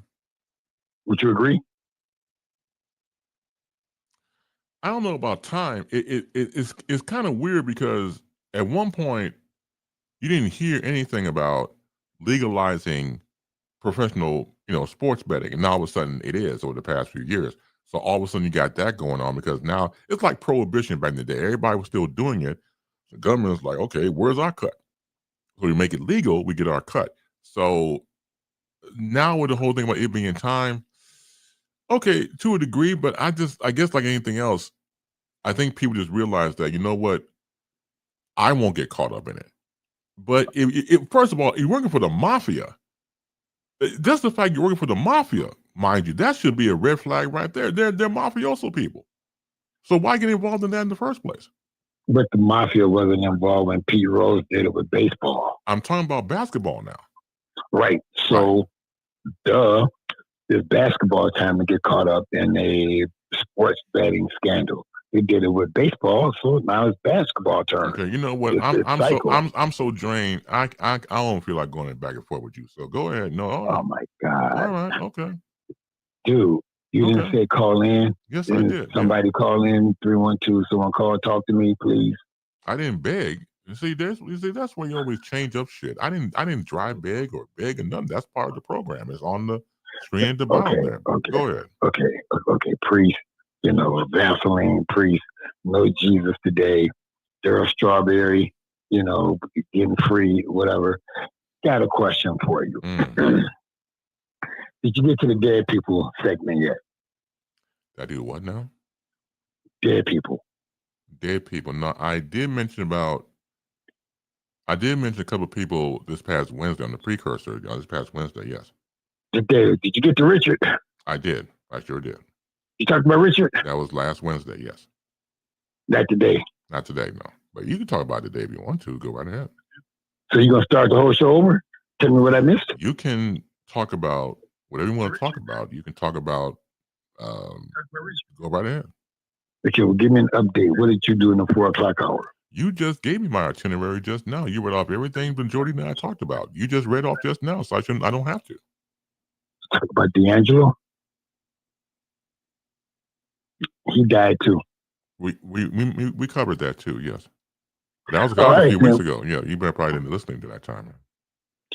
Would you agree? I don't know about time. It's kind of weird because at one point you didn't hear anything about legalizing professional, sports betting, and now all of a sudden it is over the past few years. So all of a sudden you got that going on because now it's like prohibition back in the day. Everybody was still doing it. The government's like, okay, where's our cut? So we make it legal, we get our cut. So now with the whole thing about it being in time, okay, to a degree, but I guess like anything else, I think people just realize that, you know what, I won't get caught up in it. But first of all, you're working for the mafia. Just the fact you're working for the mafia, mind you, that should be a red flag right there. They're mafioso people. So why get involved in that in the first place? But the mafia wasn't involved when Pete Rose did it with baseball. I'm talking about basketball now. Right. So, duh, it's basketball time to get caught up in a sports betting scandal. They did it with baseball, so now it's basketball turn. Okay, you know what? I'm so drained. I don't feel like going back and forth with you. So go ahead. No. Oh my God. All right. Okay. Dude, you didn't say call in. Yes, I did. Somebody call in 312. Someone call. Talk to me, please. I didn't beg. You see, that's when you always change up shit. I didn't drive beg or nothing. That's part of the program. It's on the screen at the bottom there. Okay. Go ahead. Okay. Priest. Vaseline, priest, no Jesus today, Daryl Strawberry, getting free, whatever. Got a question for you. Did you get to the dead people segment yet? I do what now? Dead people. Dead people. No, I did mention a couple of people this past Wednesday on the precursor. This past Wednesday, yes. Did you get to Richard? I did. I sure did. You talked about Richard? That was last Wednesday, yes. Not today? Not today, no. But you can talk about it today if you want to. Go right ahead. So you're going to start the whole show over? Tell me what I missed? You can talk about whatever you want to talk about. You can talk about, go right ahead. Okay, well, give me an update. What did you do in the 4 o'clock hour? You just gave me my itinerary just now. You read off everything Jordy and I talked about. You just read off just now, so I don't have to. Talk about D'Angelo? He died too. We covered that too, yes. That was a few weeks ago. Yeah, you better probably didn't listening to that time. Did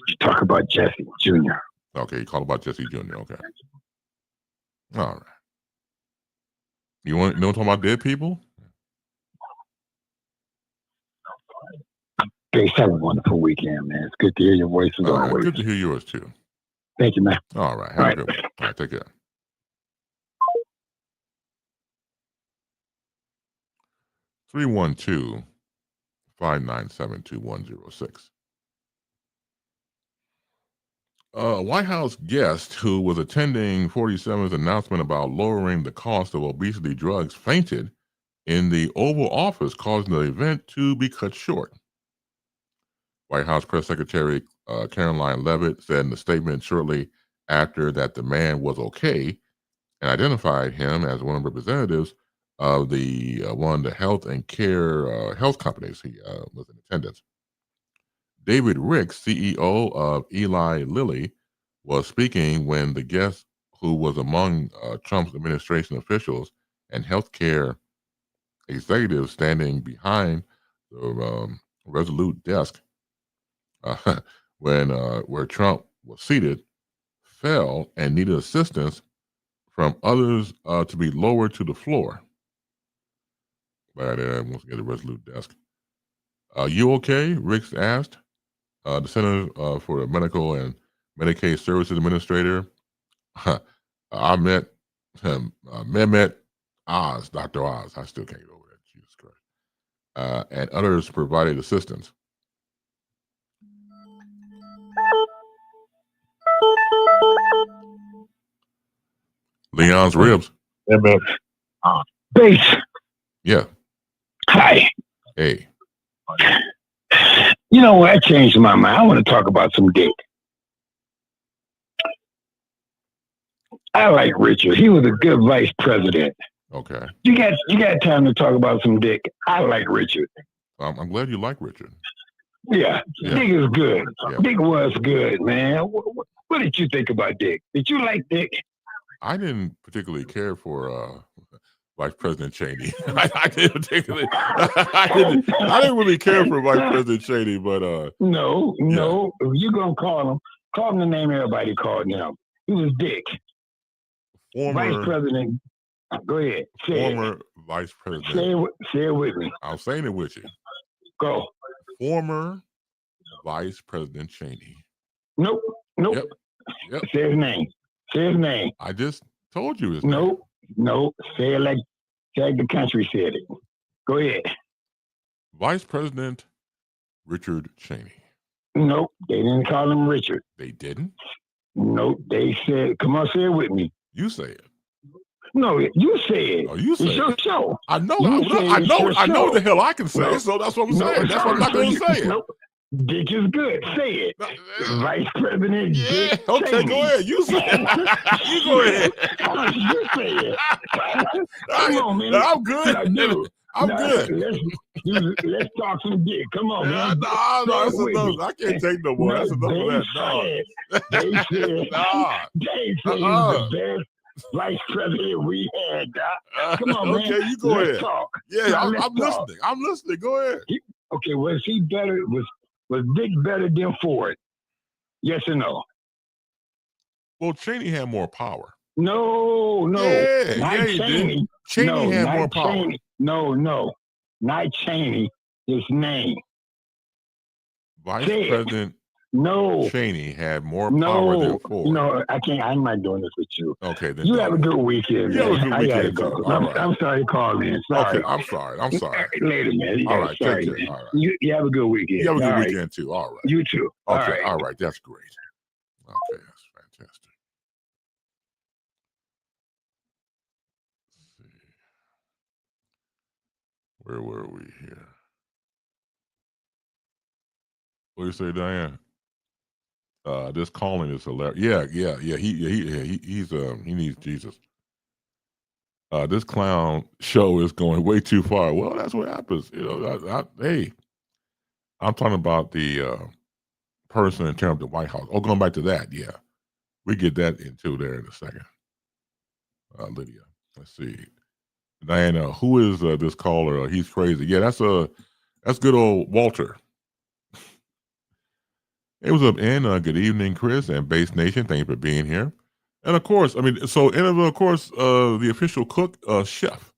you talk about Jesse Jr.? Okay, you called about Jesse Jr. Okay. All right. You want to talk about dead people? Grace, have a wonderful weekend, man. It's good to hear your voice as always. Good to hear yours too. Thank you, man. All right. Have a good one. All right, take care. 312-597-2106. White House guest who was attending 47's announcement about lowering the cost of obesity drugs fainted in the Oval Office, causing the event to be cut short. White House Press Secretary Caroline Leavitt said in a statement shortly after that the man was okay and identified him as one of the representatives of the one of the health and care health companies. He was in attendance. David Ricks, CEO of Eli Lilly, was speaking when the guest, who was among Trump's administration officials and healthcare executives standing behind the Resolute desk, where Trump was seated, fell and needed assistance from others to be lowered to the floor. By there, once again, the Resolute desk. You okay? Ricks asked. The Center for the Medical and Medicaid Services Administrator, I met Mehmet Oz, Dr. Oz. I still can't get over that. Jesus Christ. And others provided assistance. Leon's ribs. Base. Yeah. Hi. Hey. You know what? I changed my mind. I want to talk about some dick. I like Richard. He was a good vice president. Okay. You got time to talk about some dick. I like Richard. I'm glad you like Richard. Yeah. Dick is good. Yeah. Dick was good, man. What did you think about Dick? Did you like Dick? I didn't particularly care for Vice President Cheney. I didn't particularly. I didn't really care for Vice President Cheney, but no. If you're gonna call him the name everybody called him. He was Dick. Vice President. Go ahead. Former Vice President. Say it with me. I'm saying it with you. Go. Former Vice President Cheney. Nope. Yep. Say his name. I just told you his name. No. Say it like the country said it. Go ahead. Vice President Richard Cheney. Nope. They didn't call him Richard. They didn't? Nope. They said, come on, say it with me. You say it. No, you say it. Oh, you say it's your show. I know. I know the hell I can say it, so that's what I'm saying. That's why I'm not going to say it. Nope. Dick is good. Say it. Vice President Dick. Okay, Cheney. go ahead. You say it. You go ahead. You say it. Come on, man. I'm good. I'm good. Let's talk some dick. Come on, man. No, that's enough. I can't take no more. That's enough of that. They said the best Vice President we had. Come on, man. Okay, you go ahead. Talk. Yeah, I'm listening. I'm listening. Go ahead. Okay, was he better? Was Dick better than Ford? Yes or no? Well, Cheney had more power. No. Yeah, he Cheney. Cheney had more power. Cheney. No. Not Cheney. His name. Vice President Cheney had more power than Ford. No, I can't. I'm not doing this with you. Okay, then. You have a good weekend. You have a good weekend. I gotta go. I'm sorry to call in. Sorry. Okay, I'm sorry. Later, man. All right, sorry, take care. man. All right. You have a good weekend. You have a good weekend too. All right. You too. Okay, all right. That's great. Okay, that's fantastic. Let's see. Where were we here? What do you say, Diane? This calling is hilarious. Yeah. He needs Jesus. This clown show is going way too far. Well, that's what happens. You know, hey, I'm talking about the person in terms of the White House. Oh, going back to that, yeah. We get that into there in a second. Lydia, let's see. Diana, who is this caller? He's crazy. Yeah, that's good old Walter. Hey, what's up, N? Good evening, Chris and Base Nation. Thank you for being here. And of course, the official cook, chef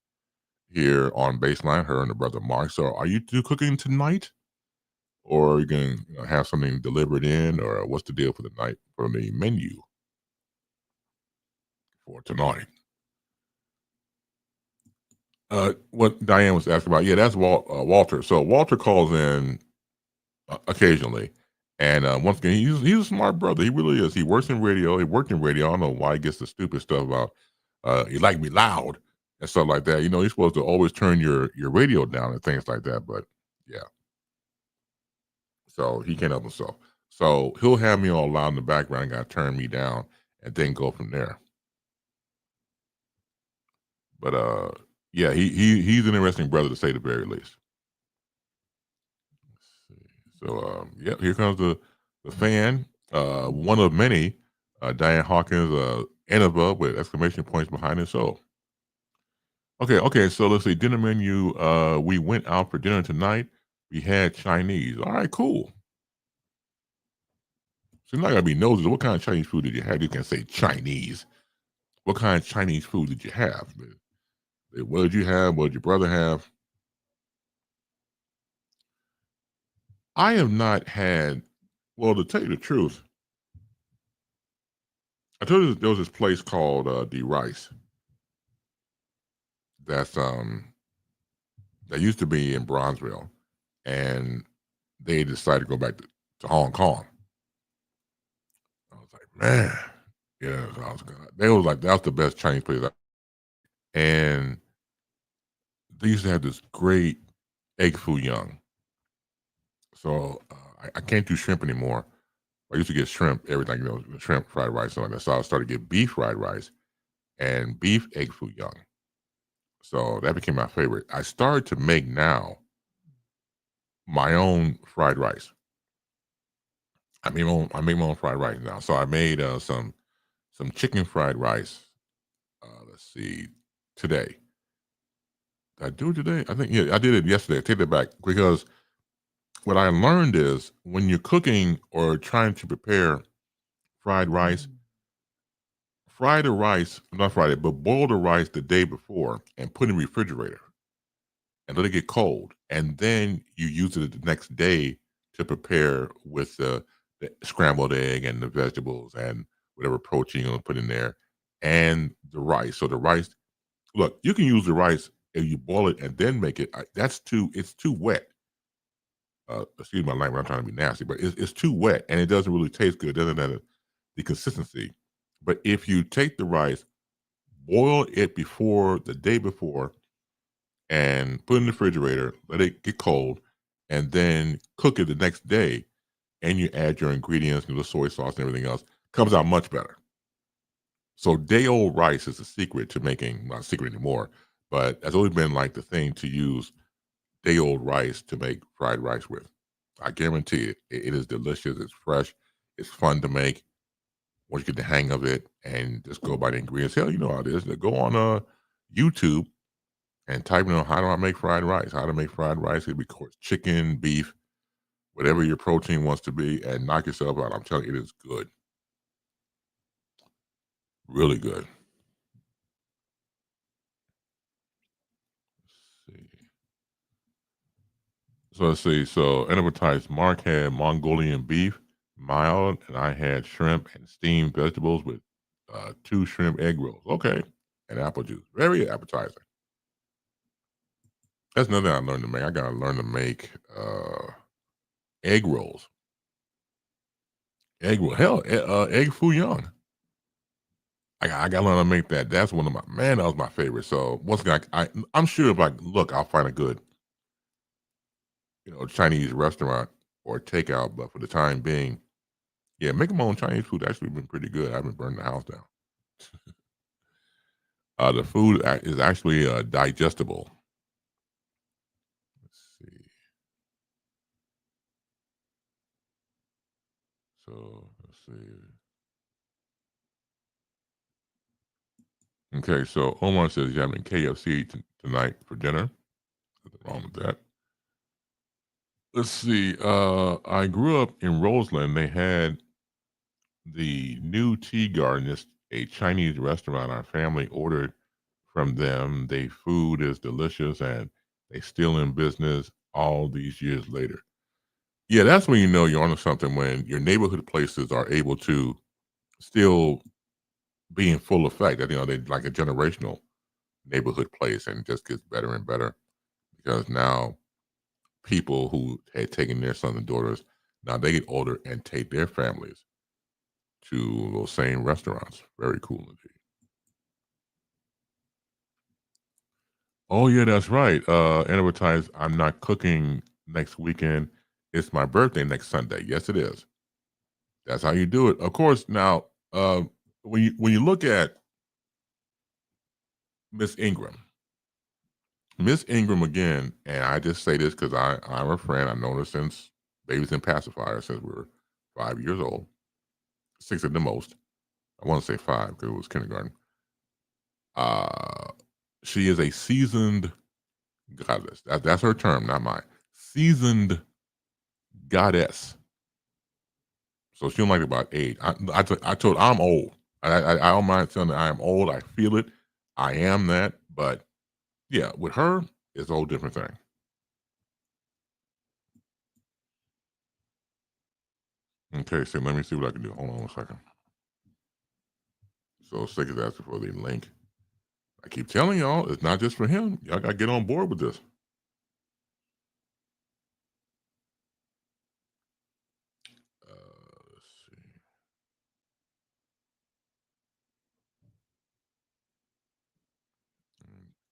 here on BaseLine, her and her brother Mark. So are you two cooking tonight? Or are you going to have something delivered in? Or what's the deal for the night, for the menu for tonight? What Diane was asking about, yeah, that's Walter. So Walter calls in occasionally. And once again, he's a smart brother. He really is. He works in radio. He worked in radio. I don't know why he gets the stupid stuff about he like me loud and stuff like that. You know, you're supposed to always turn your radio down and things like that. But yeah. So he can't help himself. So he'll have me all loud in the background, got to turn me down and then go from there. But yeah, he's an interesting brother to say the very least. So, yeah, here comes the fan, one of many, Diane Hawkins, Innova with exclamation points behind it. So, okay, so let's see, dinner menu, we went out for dinner tonight. We had Chinese. All right, cool. So you're not going to be nosy. What kind of Chinese food did you have? You can say Chinese. What kind of Chinese food did you have? What did you have? What did your brother have? I have not had, well, to tell you the truth, I told you there was this place called The Rice that's that used to be in Bronzeville, and they decided to go back to Hong Kong. I was like, man, yeah, they was like, that's the best Chinese place. And they used to have this great egg foo young. So I can't do shrimp anymore. I used to get shrimp, everything, shrimp fried rice, and like that. So I started to get beef fried rice and beef egg foo young. So that became my favorite. I started to make now my own fried rice. I make my own fried rice now. So I made some chicken fried rice. Let's see, today, I do it today? I think, yeah, I did it yesterday. I take that back because what I learned is when you're cooking or trying to prepare fried rice, fry the rice, not fried it, but boil the rice the day before and put it in the refrigerator and let it get cold. And then you use it the next day to prepare with the scrambled egg and the vegetables and whatever protein you're going to put in there and the rice. So the rice, look, you can use the rice if you boil it and then make it. It's too wet. Excuse my language, I'm trying to be nasty, but it's too wet and it doesn't really taste good. It doesn't have the consistency. But if you take the rice, boil it before the day before, and put it in the refrigerator, let it get cold, and then cook it the next day, and you add your ingredients, the soy sauce and everything else, comes out much better. So day old rice is the secret to making, not a secret anymore, but that's always been like the thing to use day old rice to make fried rice with. I guarantee it is delicious. It's fresh. It's fun to make. Once you get the hang of it and just go by the ingredients, hell, you know how it is. Go on YouTube and type in how do I make fried rice? How to make fried rice? It'd be, of course, chicken, beef, whatever your protein wants to be, and knock yourself out. I'm telling you, it is good. Really good. Let's see. So let's see. So advertised Mark had Mongolian beef, mild, and I had shrimp and steamed vegetables with 2 shrimp egg rolls. Okay. And apple juice. Very appetizing. That's another thing I learned to make. I gotta learn to make egg rolls. Egg roll. Hell, egg foo young. I gotta learn how to make that. That's one of my man. That was my favorite. So once again, I'm sure if I look, I'll find a good, Chinese restaurant or takeout. But for the time being, yeah, making my own Chinese food actually been pretty good. I haven't burned the house down. The food is actually digestible. Let's see. So let's see. Okay, so Omar says you're having KFC tonight for dinner. Nothing wrong with that. Let's see. I grew up in Roseland. They had the new tea garden. It's a Chinese restaurant. Our family ordered from them. Their food is delicious, and they still in business all these years later. Yeah, that's when you know you're onto something, when your neighborhood places are able to still be in full effect. That they like a generational neighborhood place, and it just gets better and better because now people who had taken their sons and daughters, now they get older and take their families to those same restaurants. Very cool indeed. Oh yeah, that's right. Advertise I'm not cooking next weekend. It's my birthday next Sunday. Yes, it is. That's how you do it. Of course, now when you look at Miss Ingram, Miss Ingram again, and I just say this because I'm a friend. I've known her since babies and pacifiers since we were 5 years old, 6 at the most. I want to say 5 because it was kindergarten. Uh, she is a seasoned goddess. That's her term, not mine. Seasoned goddess. So she don't like about 8. I told I'm old. I don't mind telling her I am old. I feel it. I am that. But yeah, with her, it's a whole different thing. Okay, so let me see what I can do. Hold on 1 second. So Sick is asking for the link. I keep telling y'all, it's not just for him. Y'all gotta get on board with this. Let's see.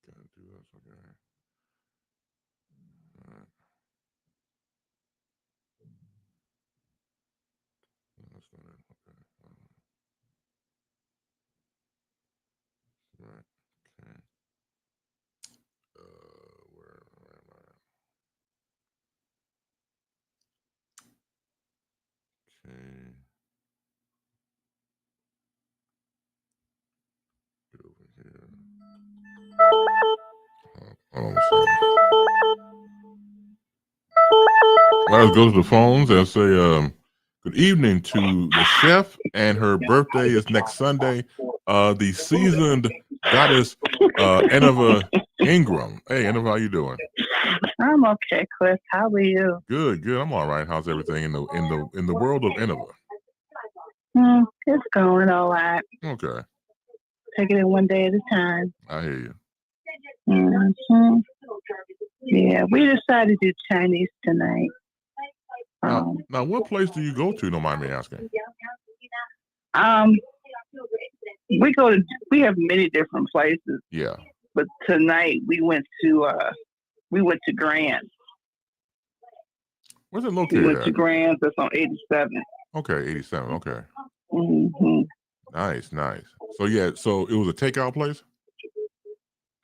Gotta do this. Okay. All right. That's not it. Okay. Right. Okay. Where am I? Okay. Get over here. Hold on a second. Let's go to the phones and say good evening to the chef, and her birthday is next Sunday. The seasoned goddess Enova Ingram. Hey, Enova, how you doing? I'm okay, Cliff. How are you? Good, good. I'm all right. How's everything in the world of Enova? It's going all right. Okay. Taking it one day at a time. I hear you. Mm-hmm. Yeah, we decided to do Chinese tonight. Now, what place do you go to? Don't mind me asking. We have many different places. Yeah. But tonight we went to Grand. Where's it located? We went to Grand. That's on 87. Okay, 87. Okay. Mm-hmm. Nice, nice. So yeah, so it was a takeout place.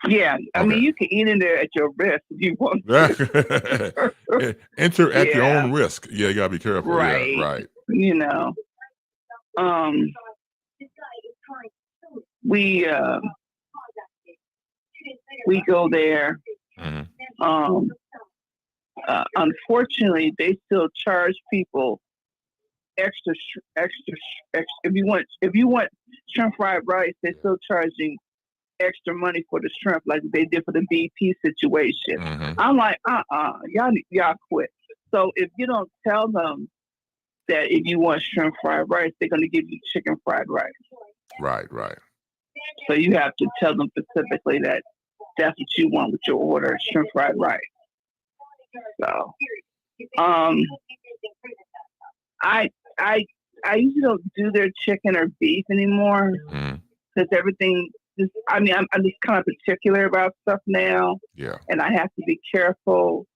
Yeah, I Okay. mean you can eat in there at your risk if you want to. Enter at your own risk. Yeah, you gotta be careful. Right. Yeah, right. You know. We go there. Mm-hmm. Unfortunately, they still charge people extra. If you want shrimp fried rice, they're still charging extra money for the shrimp, like they did for the BP situation. Mm-hmm. I'm like, y'all quit. So if you don't tell them that if you want shrimp fried rice, they're going to give you chicken fried rice. Right, right. So you have to tell them specifically that that's what you want with your order, shrimp fried rice. So, I usually don't do their chicken or beef anymore because everything. I'm just kind of particular about stuff now. Yeah. And I have to be careful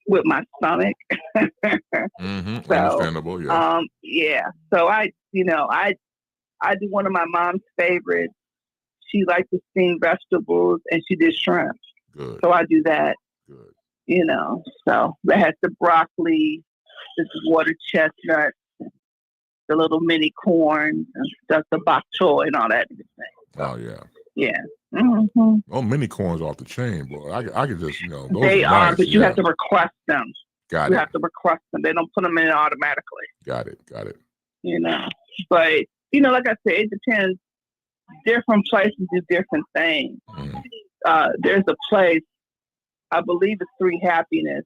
with my stomach. Mm-hmm. So, understandable. Yeah. Yeah. So I did one of my mom's favorites. She liked to steam vegetables, and she did shrimp. Good. So I do that. Good. So that has the broccoli, the water chestnut, the little mini corn, and stuff, the bok choy and all that. Oh yeah. Yeah. Mm-hmm. Oh, mini corns off the chain, boy. I could just those they are are, nice. but you have to request them. Got it. You have to request them. They don't put them in automatically. Got it. But like I said, it depends. Different places do different things. There's a place, I believe it's Three Happiness,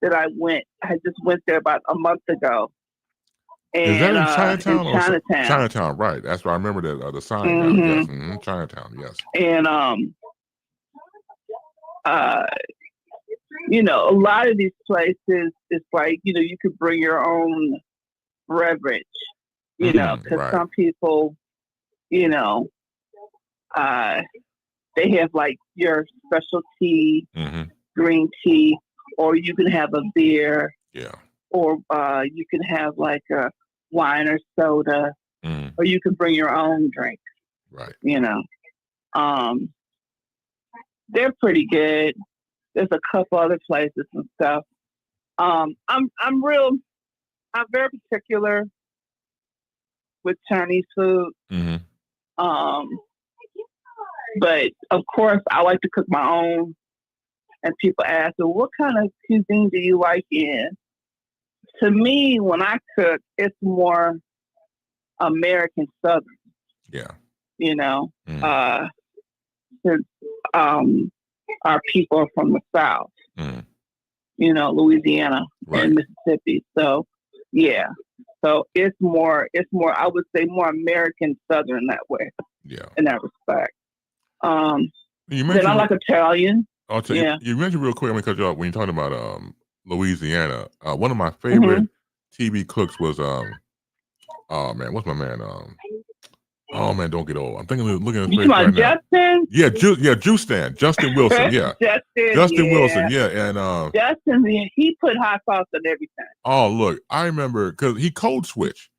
that I just went there about a month ago. And, is that in Chinatown? In Chinatown. Chinatown, right. That's where I remember that the sign. Mm-hmm. Yes. Mm-hmm. Chinatown, yes. And, a lot of these places, it's like, you could bring your own beverage, because right. some people, they have like your specialty green tea, or you can have a beer. Yeah. Or you can have like a wine or soda, or you can bring your own drink. Right. They're pretty good. There's a couple other places and stuff. I'm very particular with Chinese food. But of course, I like to cook my own. And people ask, well, what kind of cuisine do you like in? To me, when I cook, it's more American Southern. Yeah. Since our people are from the South, Louisiana and Mississippi. So, yeah. So it's more, I would say more American Southern that way. Yeah. In that respect. You mentioned, then I like Italian. I'll tell you, you mentioned real quick, I'm going to cut you off when you're talking about Louisiana. One of my favorite TV cooks was oh man, what's my man? Oh man, don't get old. I'm thinking, looking at his face right Justin? now. Justin Wilson. Yeah, Justin Wilson. Yeah, and Justin, he put hot sauce on everything. Oh look, I remember because he code switched.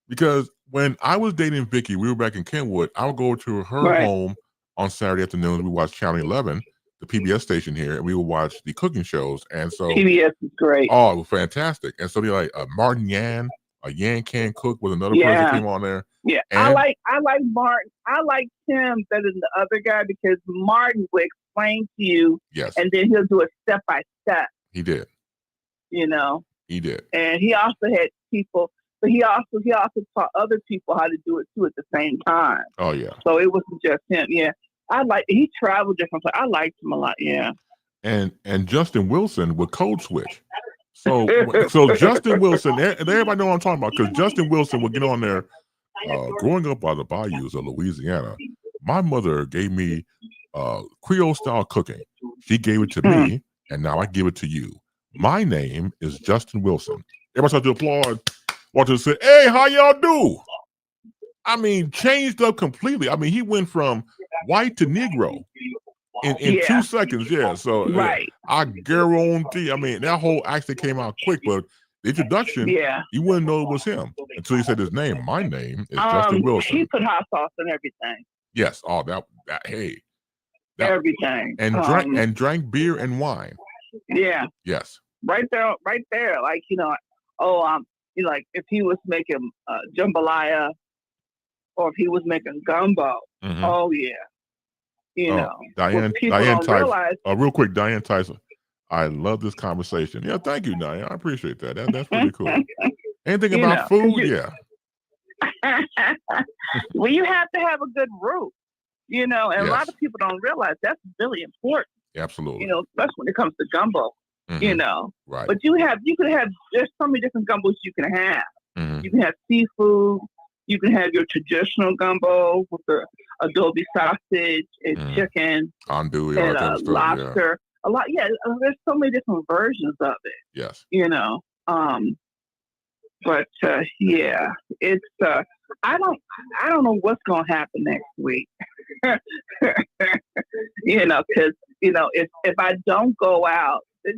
Because when I was dating Vicky, we were back in Kenwood. I would go to her home on Saturday afternoons. We watched Channel 11. The PBS station here, and we would watch the cooking shows. And so PBS is great. Oh, it was fantastic. And so they like Martin Yan, a Yan Can Cook was another person came on there. Yeah, and I like Martin. I like him better than the other guy because Martin would explain to you, Yes, and then he'll do it step by step. he did. You know, He did. and he also had people, but he also taught other people how to do it too at the same time. Oh yeah. So it wasn't just him. Yeah, he traveled different places. I liked him a lot. Yeah. And Justin Wilson with Code Switch. So Justin Wilson, and everybody know what I'm talking about, because Justin Wilson would get on there. Growing up by the bayous of Louisiana, my mother gave me Creole style cooking. She gave it to me, and now I give it to you. My name is Justin Wilson. Everybody started to applaud. Walter said, "Hey, how y'all do?" I mean, changed up completely. I mean, he went from white to Negro in 2 seconds. Yeah, so right. I guarantee. I mean, that whole accent came out quick, but the introduction, you wouldn't know it was him until he said his name. My name is Justin Wilson. He put hot sauce in everything. Yes. Oh, that hey. Everything. And drank beer and wine. Yeah. Yes. Right there. Like, like if he was making jambalaya, or if he was making gumbo. Mm-hmm. Oh yeah. Diane Tyson. Real quick, Diane Tyson. I love this conversation. Yeah, thank you, Diane. I appreciate that. That's really cool. Anything about food? Yeah. Well, you have to have a good root, and a lot of people don't realize that's really important. Absolutely. Especially when it comes to gumbo. Mm-hmm. Right. But there's so many different gumbos you can have. Mm-hmm. You can have seafood. You can have your traditional gumbo with the adobe sausage and chicken, andouille, and lobster. Yeah. A lot, there's so many different versions of it. Yes. But it's I don't know what's gonna happen next week. Because if I don't go out, then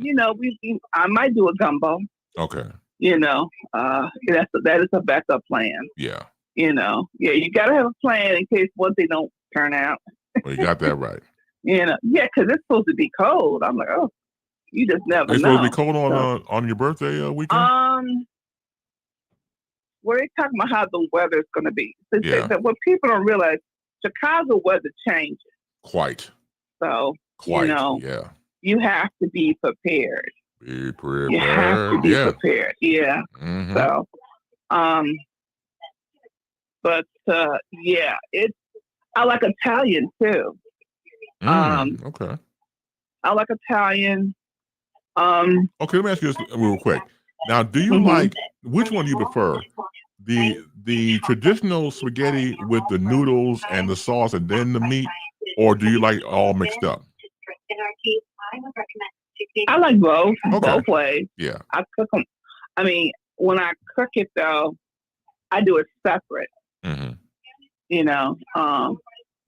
I might do a gumbo. Okay. That is a backup plan. Yeah. You gotta have a plan in case one thing don't turn out. Well, you got that right. because it's supposed to be cold. I'm like, oh, you just never know. It's supposed to be cold on your birthday weekend? Where they talking about how the weather's going to be. What people don't realize, Chicago weather changes. Quite. So, yeah. You have to be prepared. Be prepared. You have to be prepared. Yeah. Mm-hmm. So, I like Italian too. Okay. I like Italian. Okay, let me ask you this real quick. Now, do you like, which one do you prefer? The traditional spaghetti with the noodles and the sauce and then the meat, or do you like all mixed up? I like both. Okay. Both ways. Yeah. I cook them. I mean, when I cook it though, I do it separate. Mm-hmm.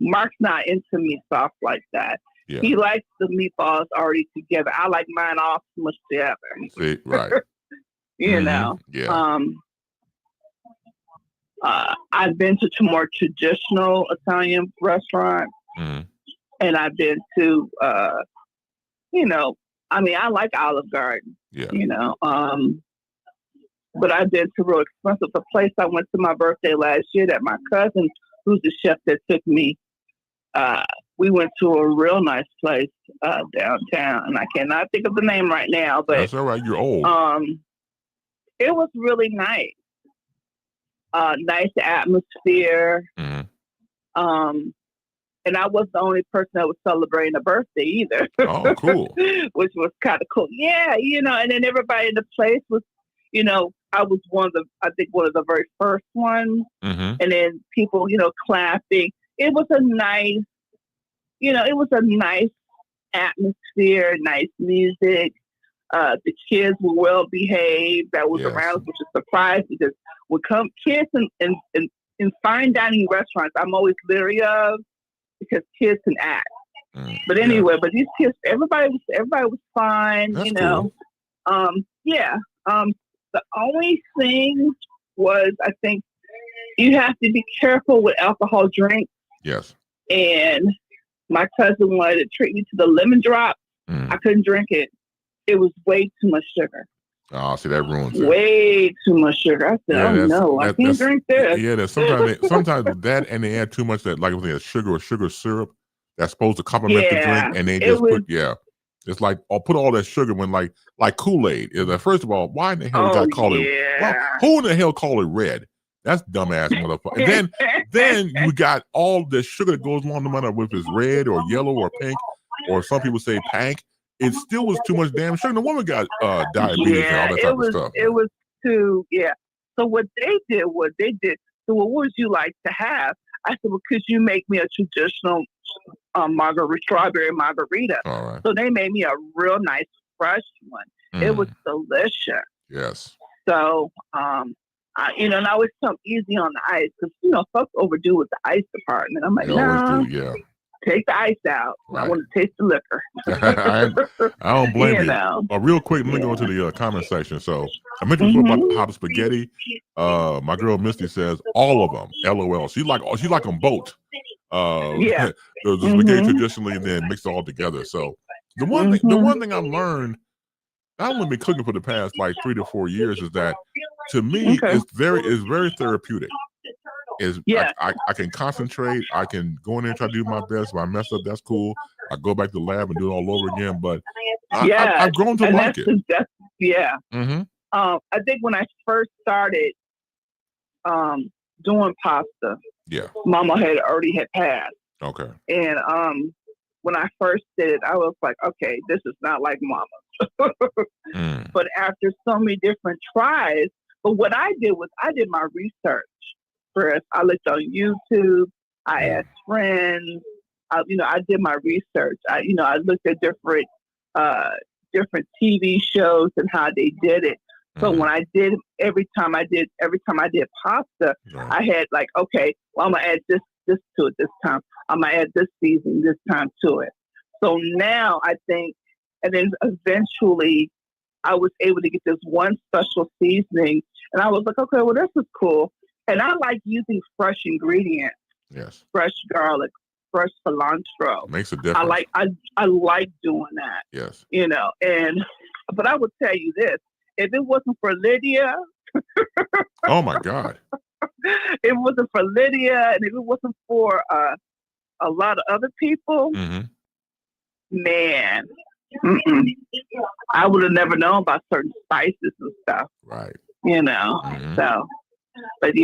Mark's not into meat sauce like that. Yeah. He likes the meatballs already together. I like mine all smushed together. See, right. Yeah. I've been to more traditional Italian restaurants, and I've been to, I like Olive Garden. Yeah. But I've been to real expensive. The place I went to my birthday last year that my cousin, who's the chef that took me, we went to a real nice place downtown, and I cannot think of the name right now. But that's all right. You're old. It was really nice. Nice atmosphere. And I wasn't the only person that was celebrating a birthday either. Oh, cool. Which was kind of cool. Yeah, and then everybody in the place was, I was one of the very first ones. And then people, clapping. It was a nice, atmosphere, nice music. The kids were well behaved. That was around, which is surprising because when kids in fine dining restaurants, I'm always leery of because kids can act. But anyway, but these kids, everybody was fine. That's cool. The only thing was, I think you have to be careful with alcohol drinks. Yes. And my cousin wanted to treat me to the lemon drop. I couldn't drink it. It was way too much sugar. Oh, see, that ruins it. Way too much sugar. I said, I can't drink this. Yeah, sometimes with that, and they add too much that, like with sugar or sugar syrup, that's supposed to complement the drink, and they just put it's like I'll put all that sugar when like Kool-Aid. First of all, why in the hell you gotta call it? Well, who in the hell call it red? That's dumbass motherfucker. And then you got all the sugar that goes along, no matter if it's red or yellow or pink, or some people say pink. It still was too much damn sugar. The woman got diabetes and all that type of stuff. It was too, So what they did was so what would you like to have? I said, well, could you make me a traditional strawberry margarita? All right. So they made me a real nice fresh one. It was delicious. Yes. So, and I always come easy on the ice because, folks overdo with the ice department. I'm like, no, take the ice out. Right. I want to taste the liquor. I don't blame you. Real quick, let me go to the comment section. So I mentioned about how the spaghetti. My girl Misty says all of them. LOL. She like them both. The spaghetti traditionally, and then mix it all together. So the one thing I've learned, not only been cooking for the past like 3 to 4 years, is that to me it's very therapeutic. I can concentrate. I can go in there and try to do my best. If I mess up, that's cool. I go back to the lab and do it all over again. But I've grown to like it. I think when I first started doing pasta, Mama had already passed. Okay. And when I first did it, I was like, okay, this is not like Mama's. But after so many different tries, but what I did was I did my research. First, I looked on YouTube. I asked friends. I did my research. I looked at different TV shows and how they did it. So when I did every time I did pasta, I had like, okay, well, I'm gonna add this to it this time. I'm gonna add this seasoning this time to it. So now I think, and then eventually I was able to get this one special seasoning, and I was like, okay, well, this is cool. And I like using fresh ingredients. Yes. Fresh garlic, fresh cilantro. Makes a difference. I like doing that. Yes. But I would tell you this, if it wasn't for Lydia. Oh my God. If it wasn't for Lydia, and if it wasn't for a lot of other people, man, I would have never known about certain spices and stuff. Right. So. But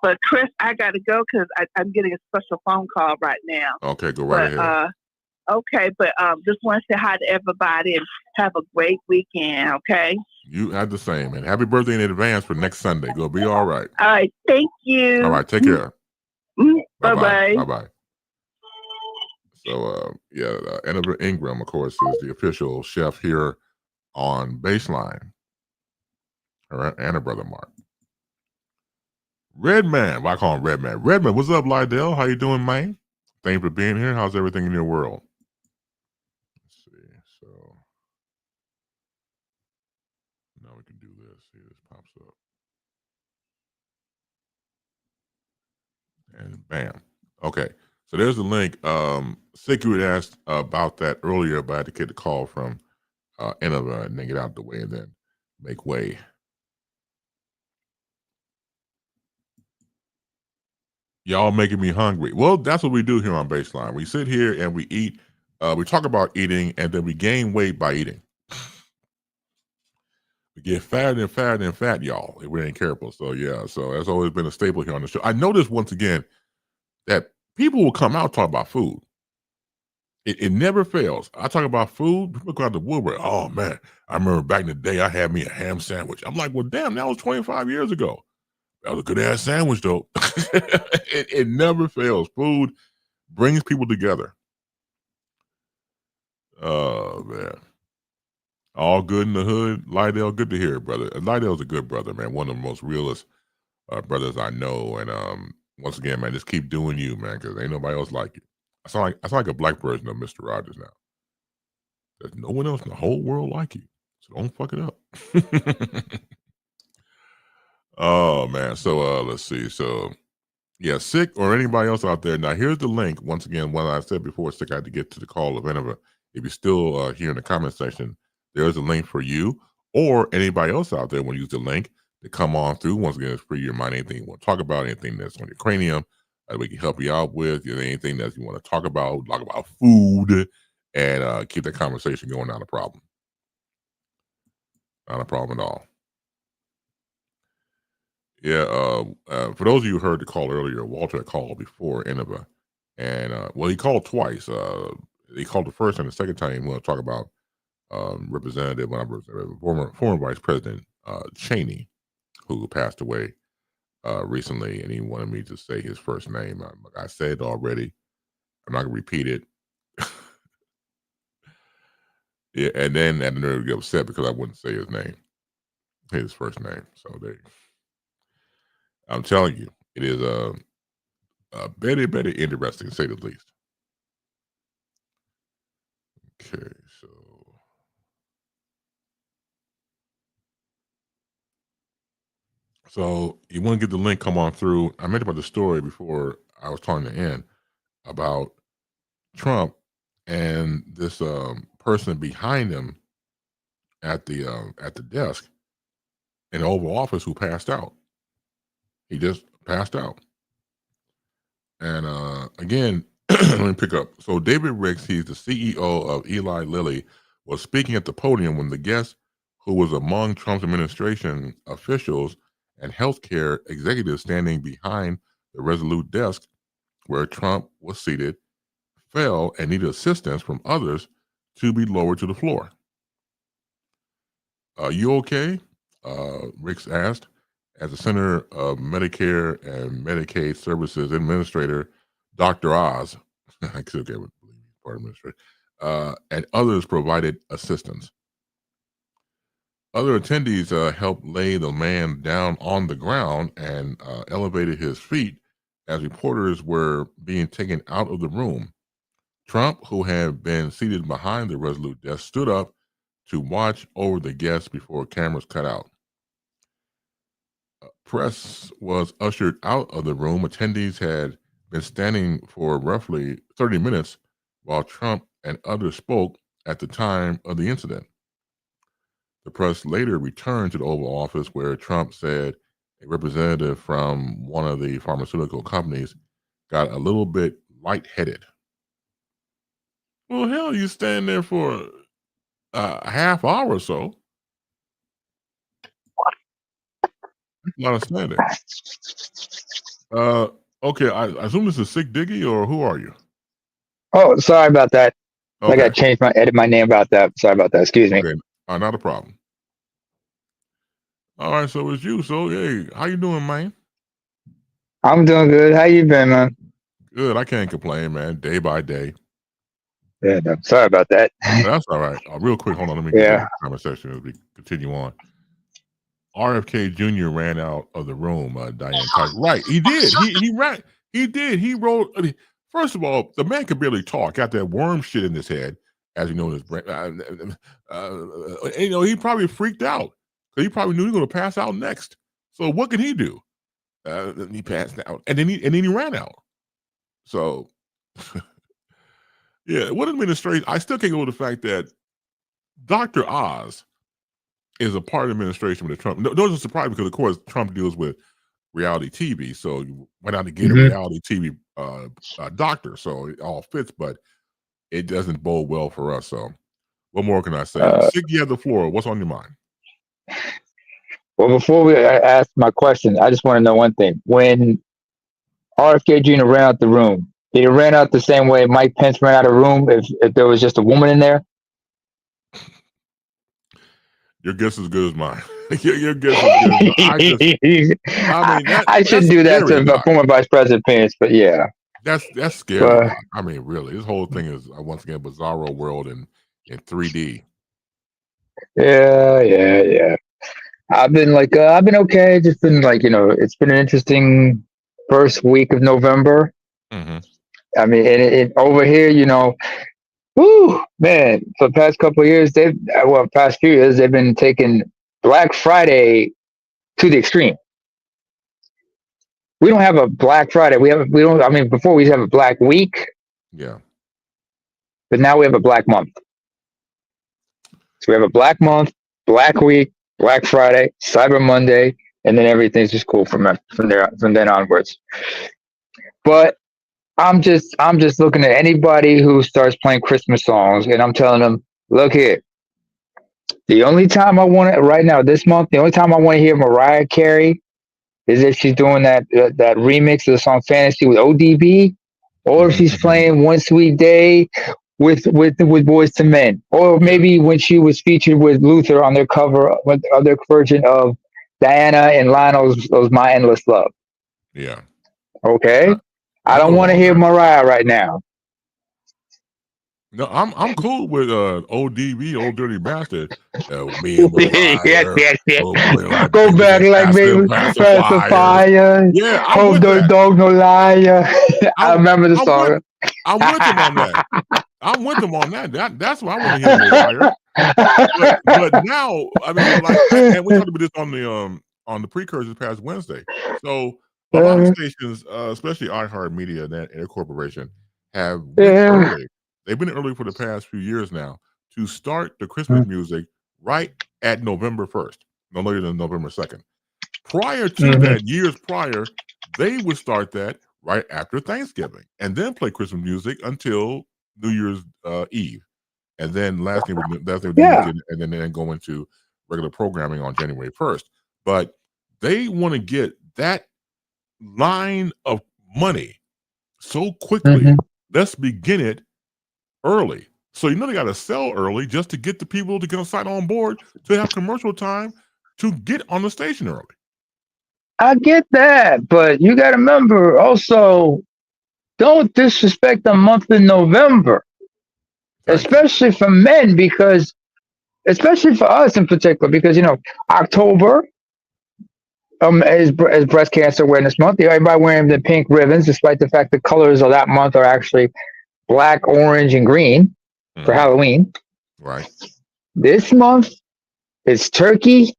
but Chris, I got to go because I'm getting a special phone call right now. Okay, go right ahead. Just want to say hi to everybody and have a great weekend. Okay. You have the same, and happy birthday in advance for next Sunday. Gonna be all right. All right, thank you. All right, take care. Bye bye. Bye bye. So Annabelle Ingram, of course, is the official chef here on BaseLine. Her and her brother Mark. Redman, I call him Redman. Redman, what's up, Lydell? How you doing, man? Thanks for being here. How's everything in your world? Let's see. So now we can do this. See, this pops up. And bam. Okay. So there's the link. Siku had asked about that earlier, but I had to get the call from Innova and then get out the way and then make way. Y'all making me hungry. Well, that's what we do here on BaseLine. We sit here and we eat. We talk about eating, and then we gain weight by eating. We get fatter and fatter and fat, y'all, if we ain't careful. So, so that's always been a staple here on the show. I noticed once again that people will come out and talk about food. It never fails. I talk about food, people go out the woodwork. Oh, man, I remember back in the day, I had me a ham sandwich. I'm like, well, damn, that was 25 years ago. That was a good-ass sandwich, though. It never fails. Food brings people together. Oh, man. All good in the hood. Lydell, good to hear, brother. Lydell's a good brother, man. One of the most realest brothers I know. And once again, man, just keep doing you, man, because ain't nobody else like you. I sound like a black version of Mr. Rogers now. There's no one else in the whole world like you. So don't fuck it up. Oh, man. So let's see. So, Sick or anybody else out there. Now, here's the link. Once again, what I said before, Sick, I had to get to the call of Innova. If you're still here in the comment section, there's a link for you or anybody else out there want to use the link to come on through. Once again, it's free your mind. Anything you want to talk about, anything that's on your cranium, that we can help you out with. Anything that you want to talk about food, and keep that conversation going. Not a problem. Not a problem at all. Yeah. For those of you who heard the call earlier, Walter had called before Innova, and he called twice. He called the first and the second time. We want to talk about former Vice President Cheney, who passed away recently, and he wanted me to say his first name. I said it already. I'm not gonna repeat it. Yeah, and then at the nerve get upset because I wouldn't say his first name. So I'm telling you, it is very, very interesting, to say the least. Okay, so you want to get the link? Come on through. I mentioned about the story before I was talking to Ann about Trump and this person behind him at the desk in the Oval Office who passed out. He just passed out. And again, let me pick up. So David Ricks, he's the CEO of Eli Lilly, was speaking at the podium when the guest, who was among Trump's administration officials and healthcare executives standing behind the Resolute desk where Trump was seated, fell and needed assistance from others to be lowered to the floor. You okay? Ricks asked. As the Center of Medicare and Medicaid Services Administrator, Dr. Oz, I still can't believe he's part of administrator, and others provided assistance. Other attendees helped lay the man down on the ground and elevated his feet as reporters were being taken out of the room. Trump, who had been seated behind the Resolute desk, stood up to watch over the guests before cameras cut out. Press was ushered out of the room. Attendees had been standing for roughly 30 minutes while Trump and others spoke at the time of the incident. The press later returned to the Oval Office where Trump said a representative from one of the pharmaceutical companies got a little bit lightheaded. Well, hell, you stand there for a half hour or so. Not a standing. Okay, I assume this is Sick Diggy, or who are you? Oh, sorry about that. Okay. I got to edit my name about that. Sorry about that. Excuse me. Okay, not a problem. All right, so it's you. So, hey, how you doing, man? I'm doing good. How you been, man? Good. I can't complain, man. Day by day. Yeah, no, sorry about that. That's all right. Real quick, hold on. Let me get the conversation as we continue on. RFK Jr. ran out of the room. Diane Tyler. Right, he did. He ran. He did. He wrote. First of all, the man could barely talk. Got that worm shit in his head, as you know. His brain. He probably freaked out because he probably knew he was going to pass out next. So what can he do? He passed out, and then he ran out. So, yeah, what administration? I still can't go with the fact that Dr. Oz is a part of the administration with Trump. No, it's a surprise because, of course, Trump deals with reality TV. So you went out to get a reality TV doctor. So it all fits, but it doesn't bode well for us. So what more can I say? Sig, you have the floor. What's on your mind? Well, before we ask my question, I just want to know one thing. When RFK Jr. ran out the room, did he ran out the same way Mike Pence ran out of the room if there was just a woman in there? Your guess is as good as mine. your guess is good. I shouldn't do that to a former Vice President Pence, but yeah. That's scary. I mean, really, this whole thing is once again bizarro world in 3D. Yeah. I've been okay. Just been it's been an interesting first week of November. Mm-hmm. I mean, it over here, whoo, man, for the past couple of years, past few years, they've been taking Black Friday to the extreme. We don't have a Black Friday. Before we used to have a Black Week. Yeah. But now we have a Black Month. So we have a Black Month, Black Week, Black Friday, Cyber Monday, and then everything's just cool from then onwards. But I'm just looking at anybody who starts playing Christmas songs, and I'm telling them, look here. The only time I want to right now this month, the only time I want to hear Mariah Carey is if she's doing that remix of the song "Fantasy" with ODB, or if she's Mhm. playing "One Sweet Day" with Boys to Men, or Yeah. maybe when she was featured with Luther on their cover with their version of Diana and Lionel's "My Endless Love." Yeah. Okay, I I don't go want to along with hear that. Mariah right now. No, I'm cool with ODB, Old Dirty Bastard. Me and Yes, Mariah, yes, yes. open like Go baby back said, like baby, pacifiers. pacifier. Yeah, I'm Hope with the that. dog no liar. I I'm remember the I'm with song. them on that. I'm with them on that. That's why I want to hear Mariah. But now, I mean, like, and we talked about this on the precursors past Wednesday. So a lot of stations, especially iHeartMedia and Air Corporation, have went Yeah. early. They've been early for the past few years now to start the Christmas music right at November 1st, no later than November 2nd. Prior to Mhm. that, years prior, they would start that right after Thanksgiving and then play Christmas music until New Year's Eve. And then lastly, with New Year's Yeah. Eve, and then go into regular programming on January 1st. But they want to get that line of money so quickly. Mhm. Let's begin it early. So you know they got to sell early just to get the people to get sign on board to have commercial time to get on the station early. I get that, but you got to remember also, don't disrespect the month of November, Thank you. especially for men, because especially for us in particular, because October is breast cancer awareness month. Everybody wearing the pink ribbons, despite the fact the colors of that month are actually black, orange, and green for Mhm. Halloween. Right. This month it's turkey,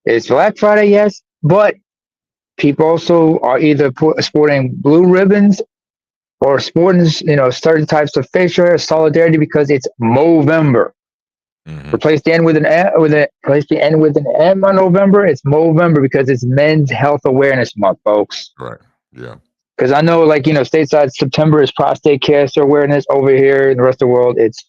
it's Black Friday, yes, but people also are either sporting blue ribbons or sporting, certain types of facial hair solidarity because it's Movember. Mhm. Replace the N with an M, replace the N with an M on November. It's Movember because it's Men's Health Awareness Month, folks. Right. Yeah. Because I know, like, stateside September is prostate cancer awareness. Over here in the rest of the world, it's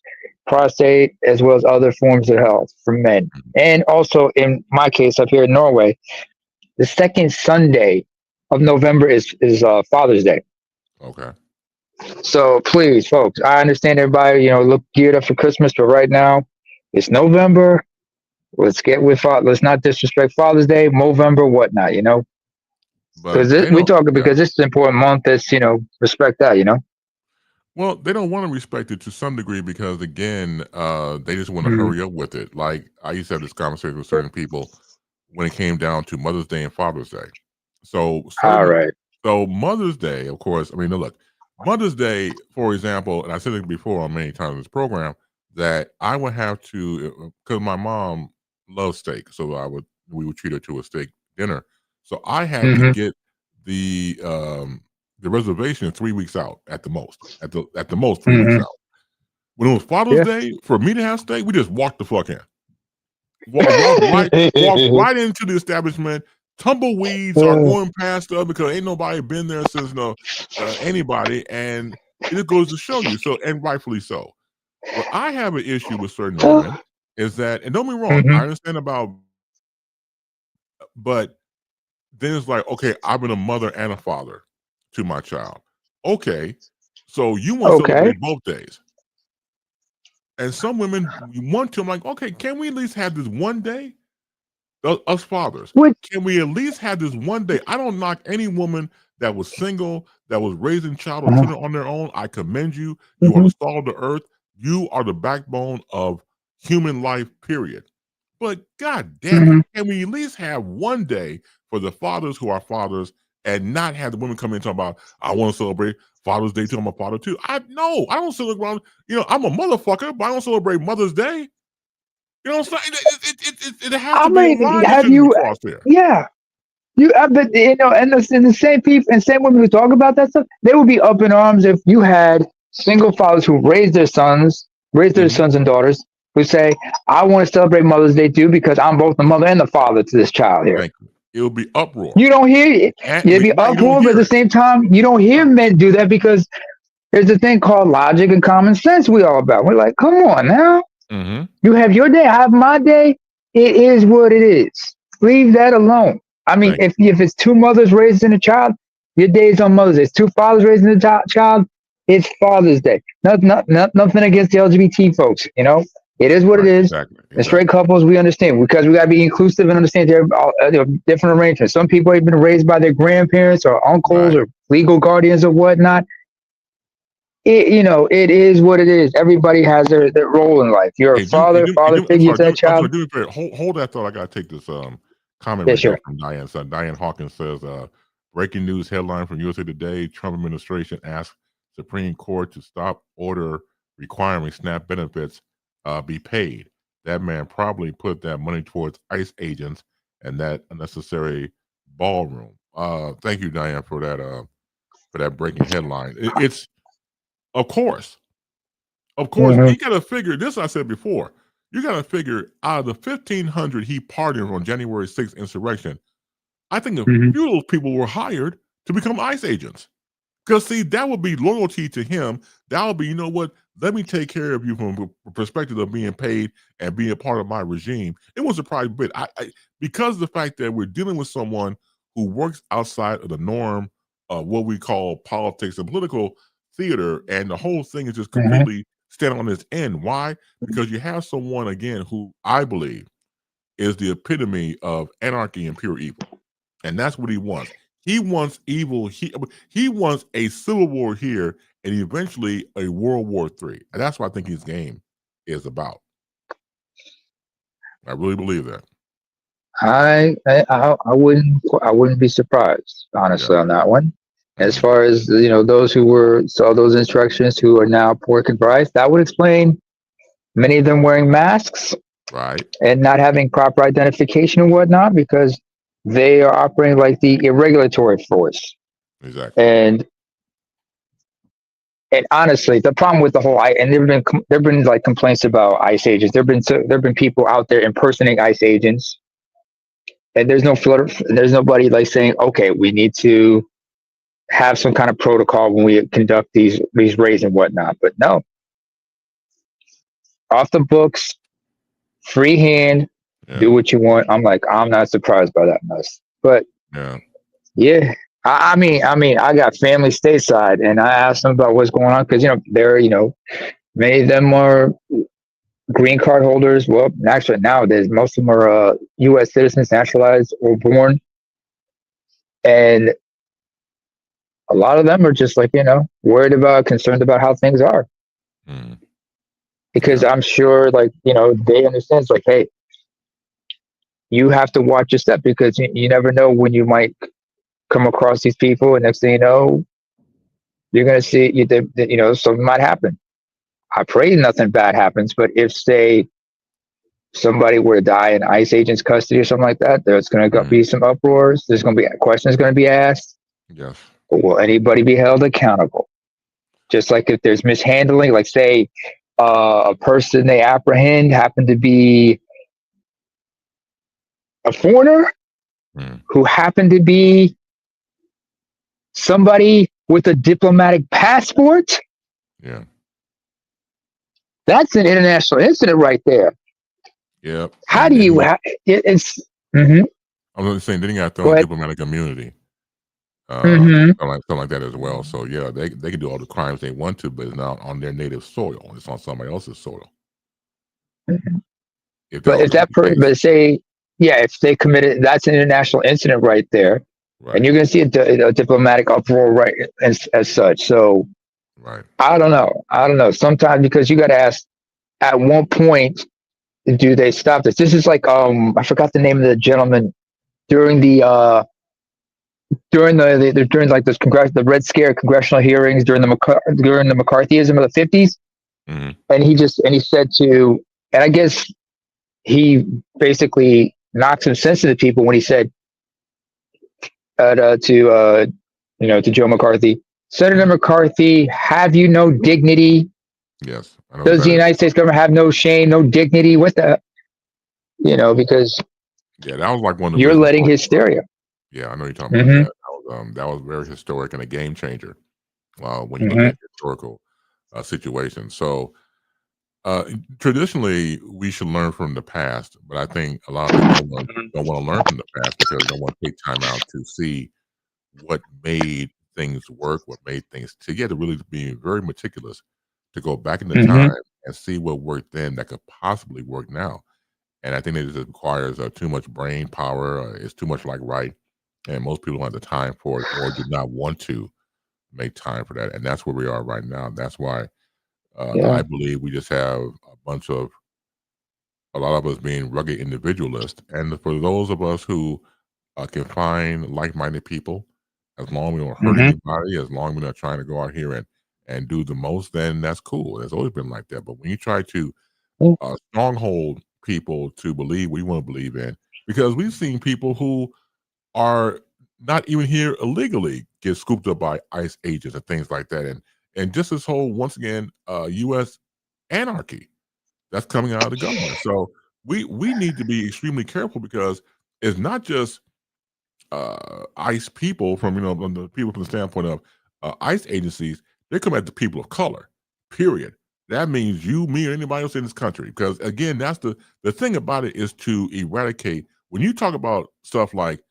prostate as well as other forms of health for men. Mhm. And also, in my case, up here in Norway, the second Sunday of November is Father's Day. Okay. So please, folks, I understand everybody, look geared up for Christmas, but right now it's November. Let's get with let's not disrespect Father's Day, Movember, whatnot, because But they we don't. talking Yeah. because this is an important month. That's respect that. Well, they don't want to respect it to some degree because again, they just want to Mhm. hurry up with it. Like I used to have this conversation with certain people when it came down to Mother's Day and Father's Day. So All right. Mother's Day, of course. I mean, look, Mother's Day, for example, and I said it before on many times in this program that I would have to because my mom loves steak, so we would treat her to a steak dinner. So I had to Hmm. get the reservation 3 weeks out at the most. At the most 3 weeks Hmm. out. When it was Father's Yeah. Day, for me to have steak, we just walked the fuck in. Walk right into the establishment. Tumbleweeds are going past us because ain't nobody been there since anybody, and it just goes to show you. So, and rightfully so. What I have an issue with certain women is that, and don't be wrong, Hmm. I understand about, but then it's like, okay, I've been a mother and a father to my child. Okay, so you want to Okay. celebrate both days. And some women want to. I'm like, okay, can we at least have this one day? Us fathers, What? can we at least have this one day? I don't knock any woman that was single, that was raising child or children on their own. I commend you. You are Hmm. the salt of the earth. You are the backbone of human life, period. But God damn it, Hmm. can we at least have one day for the fathers who are fathers and not have the women come in and talk about, I want to celebrate Father's Day too. I'm a father too. I don't celebrate, I'm a motherfucker, but I don't celebrate Mother's Day. You know what I'm saying? It has I to be a mean, line that have shouldn't be you? crossed there. Yeah. But and the same people and same women who talk about that stuff, they would be up in arms if you had single fathers who raise their Mhm. sons and daughters, who say, "I want to celebrate Mother's Day too because I'm both the mother and the father to this child here." Thank you. it'll be uproar. You don't hear it. It'll be You don't uproar, but at hear the it. same time, you don't hear men do that because there's a thing called logic and common sense we all about. We're like, come on now. Mm-hmm. You have your day, I have my day. It is what it is. Leave that alone. I mean, Thank if it's two mothers raising a child, your day is on Mother's Day. It's two fathers raising a child, it's Father's Day. Nothing against the LGBT folks. You know, it is what it Right. is. Exactly. The straight couples, we understand because we got to be inclusive and understand there are different arrangements. Some people have been raised by their grandparents or uncles Right. or legal guardians or whatnot. It is what it is. Everybody has their role in life. You're a Hey, father I'm figure sorry. to that I'm sorry. child. Do me a favor. Hold that thought. I gotta take this comment Yeah, right here sure. from Diane. So Diane Hawkins says, breaking news headline from USA Today: Trump administration asks Supreme Court to stop order requiring SNAP benefits be paid. That man probably put that money towards ICE agents and that unnecessary ballroom. Thank you, Diane, for that breaking headline. It's of course. Of course, Mhm. you got to figure this. I said before, you got to figure out of the 1,500 he pardoned on January 6th insurrection, I think a Mhm. few of those people were hired to become ICE agents. Because see, that would be loyalty to him. That would be, you know what? Let me take care of you from the perspective of being paid and being a part of my regime. It was a private bit. Because of the fact that we're dealing with someone who works outside of the norm of what we call politics and political theater, and the whole thing is just Mhm. completely standing on its end. Why? Because you have someone again who I believe is the epitome of anarchy and pure evil, and that's what he wants. He wants evil. He wants a civil war here, and eventually a World War III. And that's what I think his game is about. I really believe that. I wouldn't be surprised honestly Yeah. on that one. As Mhm. far as those who saw those instructions who are now poor comprised, that would explain many of them wearing masks Right. and not having proper identification and whatnot because they are operating like the irregulatory force. Exactly. And honestly, the problem with the whole and there've been like complaints about ICE agents. There've been people out there impersonating ICE agents, and there's nobody like saying, okay, we need to have some kind of protocol when we conduct these raids and whatnot. But no, off the books, free hand, do Yeah. what you want. I'm not surprised by that mess. But Yeah. yeah, I mean, I got family stateside, and I asked them about what's going on because many of them are green card holders. Well, actually, nowadays most of them are U.S. citizens, naturalized or born, and a lot of them are just like concerned about how things are. Mhm. Because Yeah. I'm sure, like they understand. It's like, hey, you have to watch your step because you never know when you might come across these people, and next thing you know, you're gonna see something might happen. I pray nothing bad happens, but if say somebody were to die in ICE agents' custody or something like that, there's going to Mhm. be some uproars. There's going to be questions going to be asked. Yes. But will anybody be held accountable? Just like if there's mishandling, like say a person they apprehend happened to be a foreigner Mhm. who happened to be somebody with a diplomatic passport. Yeah. That's an international incident right there. Yep. How And do then you? It's. Mm-hmm. I'm just saying, then you got to throw Go in ahead. diplomatic immunity. Mm-hmm. Something like that as well. So yeah, they can do all the crimes they want to, but it's not on their native soil. It's on somebody else's soil. If that But was if the case, if they committed, that's an international incident right there, and right, you're going to see a diplomatic uproar right as such. So right, I don't know. Sometimes because you got to ask, at what point do they stop this? This is like I forgot the name of the gentleman during during like the Red Scare congressional hearings during the McCarthyism of the 50s, hmm and he said and I guess he basically knocked some sense into people when he said to Joe McCarthy, Senator McCarthy, have you no dignity? yes, I know Does the exactly. United States government have no shame, no dignity? What the, because Yeah, that was like one of the You're reasons letting why. hysteria. Yeah, I know you're talking about Mm-hmm. that was very historic and a game changer when you look Mm-hmm. at historical situations. So traditionally, we should learn from the past, but I think a lot of people don't want to learn from the past because they don't want to take time out to see what made things work, what made things to get to really be very meticulous to go back in the Mm-hmm. time and see what worked then that could possibly work now. And I think it just requires too much brain power. It's too much like right, and most people don't have the time for it or do not want to make time for that. And that's where we are right now. That's why Yeah. I believe we just have a lot of us being rugged individualists. And for those of us who can find like-minded people, as long as we don't hurt Mm-hmm. anybody, as long as we're not trying to go out here and do the most, then that's cool. It's always been like that. But when you try to stronghold people to believe what you want to believe in, because we've seen people who are not even here illegally get scooped up by ICE agents and things like that, and just this whole once again U.S. anarchy that's coming out of the government. So we need to be extremely careful because it's not just ICE people from from the people from the standpoint of ICE agencies. They come at the people of color. Period. That means you, me, or anybody else in this country. Because again, that's the thing about it is to eradicate. When you talk about stuff like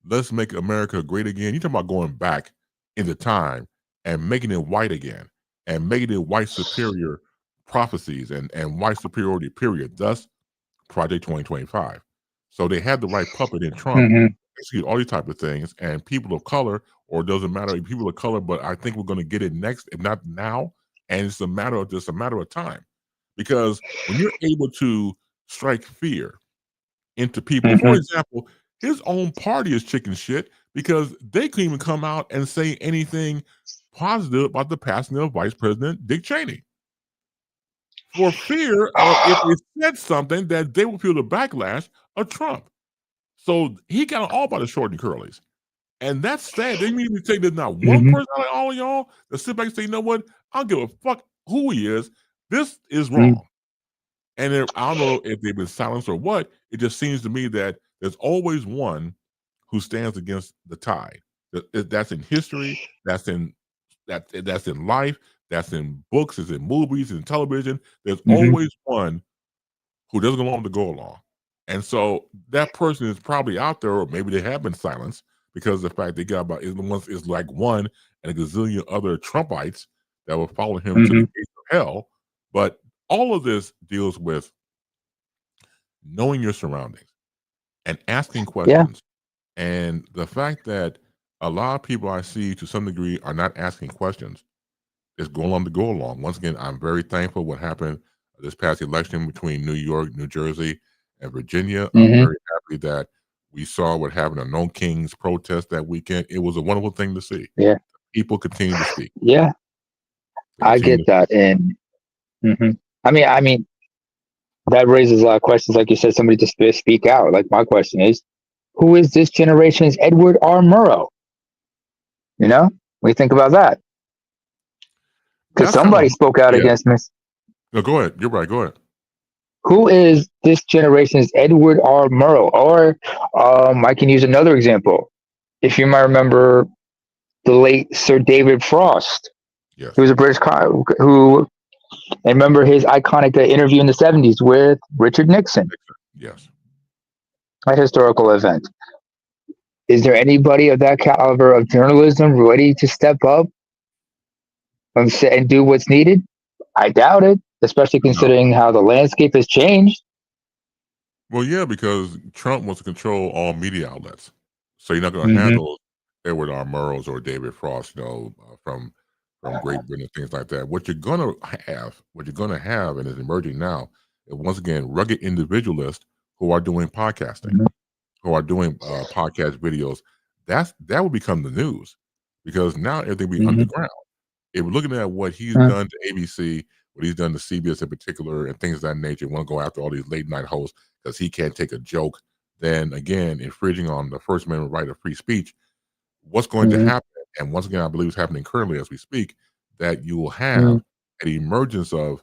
"Let's make America great again," you talk about going back into time and making it white again and making it white superior prophecies and white superiority. Period. Thus, Project 2025. So they had the right puppet in Trump, Mm-hmm. execute all these type of things, and people of color, or it doesn't matter if people of color, but I think we're going to get it next, if not now, and it's a matter of time, because when you're able to strike fear into people, for Mm-hmm. example, his own party is chicken shit because they couldn't even come out and say anything positive about the passing of Vice President Dick Cheney for fear of if they said something that they would feel the backlash of Trump. So he got it all by the short and curlies. And that's sad. They mean to say there's not one Mm-hmm. person out of all of y'all that sit back and say, you know what? I don't give a fuck who he is. This is Mm-hmm. wrong. And I don't know if they've been silenced or what. It just seems to me that there's always one who stands against the tide. That's in history. That's in life. That's in books. It's in movies and television. There's Mm-hmm. always one who doesn't along to go along. And so that person is probably out there, or maybe they have been silenced because of the fact they got about is like one and a gazillion other Trumpites that will follow him to the Mm-hmm. gates of hell. But all of this deals with knowing your surroundings and asking Yeah. questions. And the fact that a lot of people I see to some degree are not asking questions is going on to go along. Once again, I'm very thankful what happened this past election between New York, New Jersey, and Virginia. I'm Mm-hmm. very happy that we saw what happened on No Kings protest that weekend. It was a wonderful thing to see. Yeah. People continue to speak. Yeah. They I continue get to that. And mhm. I mean, that raises a lot of questions. Like you said, somebody just speak out. Like my question is, who is this generation's Edward R. Murrow? You know, we think about that because That's kind of somebody spoke out yeah. against this. No, go ahead. You're right. Go ahead. Who is this generation's Edward R. Murrow? Or I can use another example. If you might remember the late Sir David Frost, Yes. he was a British who, and remember his iconic interview in the 70s with Richard Nixon, Yes. a historical event. Is there anybody of that caliber of journalism ready to step up and do what's needed? I doubt it, especially No. considering how the landscape has changed. Well, yeah, because Trump wants to control all media outlets, so you're not going to have Mm-hmm. those Edward R. Murrows or David Frost, from Great Britain and things like that. What you're going to have, and is emerging now, is once again rugged individualists who are doing podcasting, Mm-hmm. who are doing podcast videos. That will become the news because now everything will be Mm-hmm. underground. If we're looking at what he's Uh, done to ABC, what he's done to CBS in particular, and things of that nature, want to go after all these late night hosts because he can't take a joke, then again, infringing on the First Amendment right of free speech, what's going to mm-hmm. happen? And once again, I believe it's happening currently as we speak, that you will Mm-hmm. have an emergence of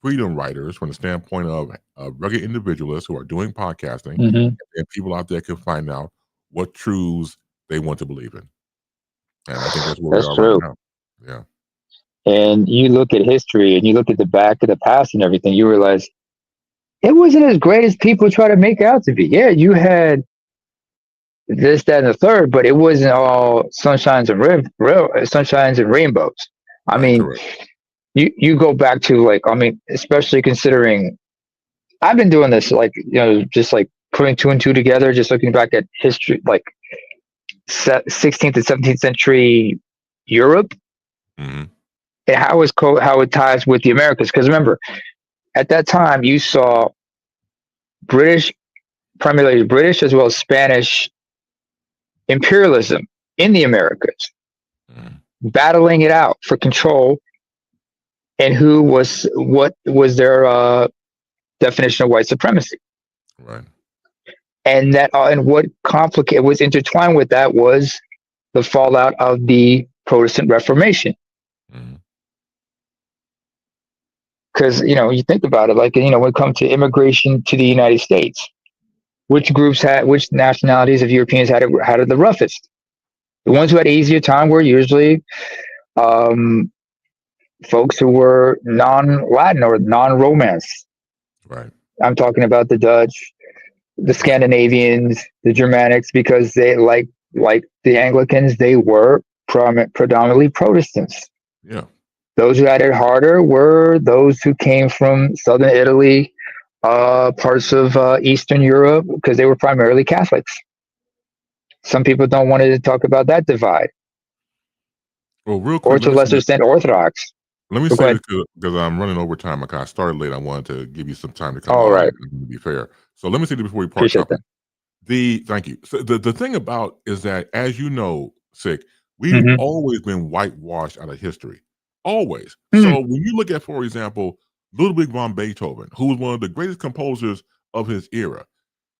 freedom writers from the standpoint of rugged individualists who are doing podcasting, Mhm. and people out there can find out what truths they want to believe in. And I think that's where we That's are right true. now. Yeah. And you look at history and you look at the back of the past and everything, you realize it wasn't as great as people try to make out to be. Yeah, you had this, that, and the third, but it wasn't all sunshines and sunshines and rainbows. I Right. mean, Correct. you go back to like, I mean, especially considering I've been doing this, like, just like putting two and two together, just looking back at history, like 16th and 17th century Europe, Hmm. and how it ties with the Americas. Because remember, at that time, you saw British, primarily British as well as Spanish imperialism in the Americas, battling it out for control, and what was their definition of white supremacy. Right. And what was intertwined with that was the fallout of the Protestant Reformation. Hmm. Because you think about it, like when it comes to immigration to the United States, which nationalities of Europeans had it the roughest? The ones who had an easier time were usually folks who were non-Latin or non-Romance. Right. I'm talking about the Dutch, the Scandinavians, the Germanics, because they like the Anglicans, they were predominantly Protestants. Yeah. Those who had it harder were those who came from southern Italy, parts of Eastern Europe, because they were primarily Catholics. Some people don't want to talk about that divide, Well, real or quick, to a lesser extent, Orthodox. let me Go say ahead. this because I'm running over time. I started late. I wanted to give you some time to come All on right. and be fair. So let me say this before we part Appreciate company. that. Thank you. So the thing about is that, as you know, Sick, we've Mm-hmm. always been whitewashed out of history. Always. Mm-hmm. So when you look at, for example, Ludwig von Beethoven, who was one of the greatest composers of his era,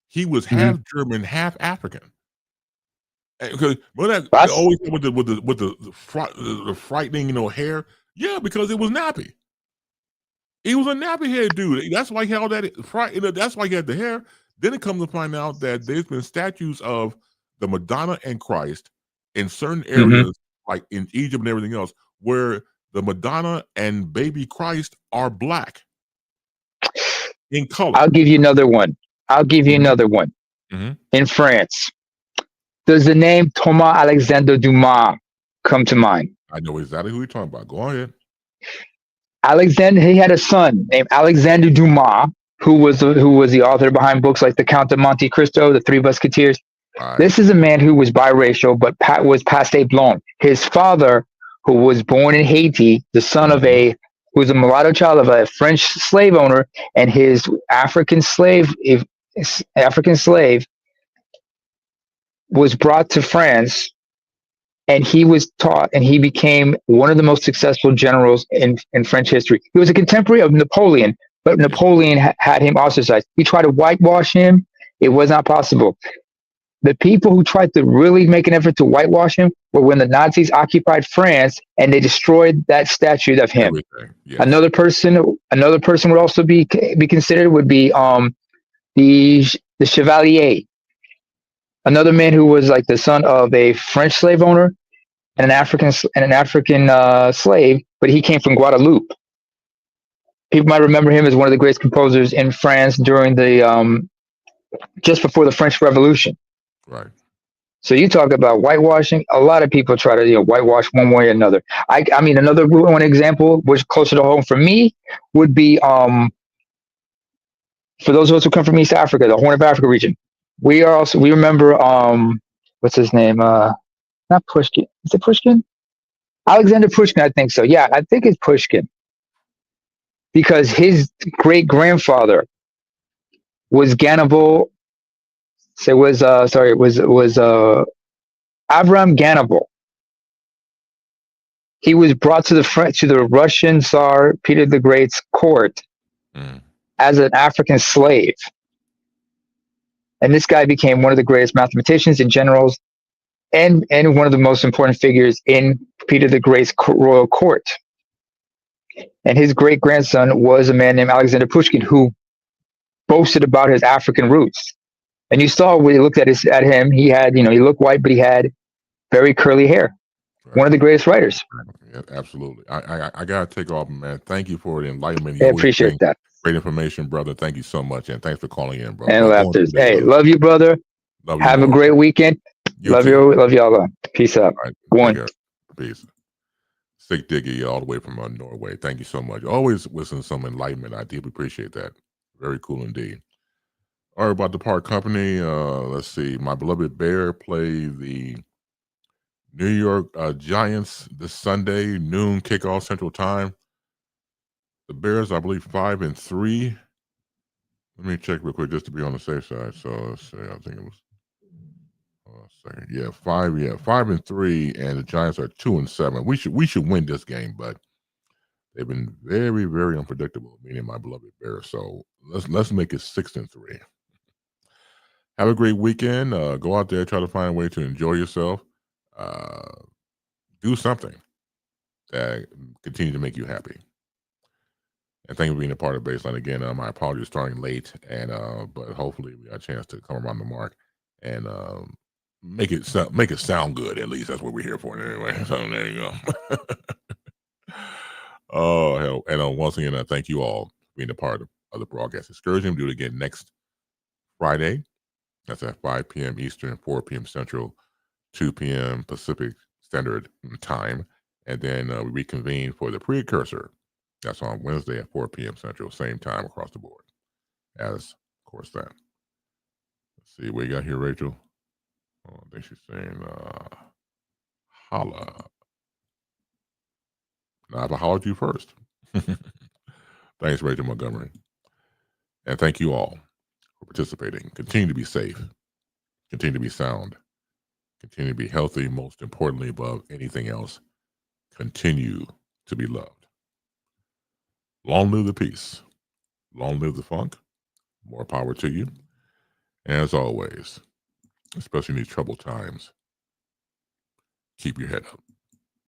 he was half German, half African. Because they always with the frightening, hair. Yeah, because it was nappy. He was a nappy head dude. That's why he had all that that's why he had the hair. Then it comes to find out that there's been statues of the Madonna and Christ in certain areas, like in Egypt and everything else, where the Madonna and baby Christ are black in color. I'll give you another one. Mhm. In France, does the name Thomas Alexander Dumas come to mind? I know exactly who you're talking about. Go ahead. He had a son named Alexander Dumas, who was the author behind books like The Count of Monte Cristo, The Three Musketeers. Right. This is a man who was biracial, but was passé blanc. His father, who was born in Haiti, the son of who was a mulatto child of a French slave owner, and his African slave was brought to France, and he was taught, and he became one of the most successful generals in French history. He was a contemporary of Napoleon, but Napoleon had him ostracized. He tried to whitewash him. It was not possible. The people who tried to really make an effort to whitewash him were when the Nazis occupied France and they destroyed that statue of him. Yes. Another person would also be considered would be the Chevalier, another man who was like the son of a French slave owner and an African slave, but he came from Guadeloupe. People might remember him as one of the greatest composers in France during the just before the French Revolution. Right. So you talk about whitewashing. A lot of people try to whitewash one way or another. I mean, another one example, which closer to home for me, would be for those of us who come from East Africa, the Horn of Africa region. We remember what's his name? Not Pushkin. Is it Pushkin? Alexander Pushkin, I think so. Yeah, I think it's Pushkin. Because his great grandfather was Ganabal. So was Avram Ganabal. He was brought to the Russian Tsar Peter the Great's court as an African slave. And this guy became one of the greatest mathematicians and generals and one of the most important figures in Peter the Great's royal court. And his great grandson was a man named Alexander Pushkin who boasted about his African roots. And you saw when you looked at him, he had, he looked white, but he had very curly hair. One Right. of the greatest writers. Yeah, absolutely. I gotta take off, man. Thank you for the enlightenment. I You always appreciate bring that. great information, brother. Thank you so much, and thanks for calling in, bro. And Going laughters. through this, Hey, love you, brother. love you Have a more, great bro. weekend. You Love too. you. Love y'all. Peace out. All right, One. take care. Peace. Sick Diggy all the way from Norway. Thank you so much. Always listen to some enlightenment. I deeply appreciate that. Very cool indeed. All right, about the Park Company. Let's see. My beloved Bear play the New York Giants this Sunday, noon kickoff Central Time. The Bears, I believe, 5-3. Let me check real quick just to be on the safe side. So let's see. I think it was. Second. Yeah, 5-3, and the Giants are 2-7. We should win this game, but they've been very, very unpredictable. Meaning my beloved Bears. So let's make it 6-3. Have a great weekend. Go out there, try to find a way to enjoy yourself. Do something that continue to make you happy. And thank you for being a part of BaseLine again. My apologies starting late, and but hopefully we got a chance to come around the mark and make it sound good. At least that's what we're here for anyway. So there you go. Oh hell! And once again, I thank you all for being a part of the broadcast excursion. We'll do it again next Friday. That's at 5 p.m. Eastern, 4 p.m. Central, 2 p.m. Pacific Standard Time, and then we reconvene for the precursor. That's on Wednesday at 4 p.m. Central, same time across the board. As, of course, that. Let's see what you got here, Rachel. Oh, I think she's saying, holla. Now, I have to holler at you first. Thanks, Rachel Montgomery. And thank you all for participating. Continue to be safe. Continue to be sound. Continue to be healthy. Most importantly, above anything else, continue to be loved. Long live the peace. Long live the funk. More power to you. And as always, especially in these troubled times, keep your head up.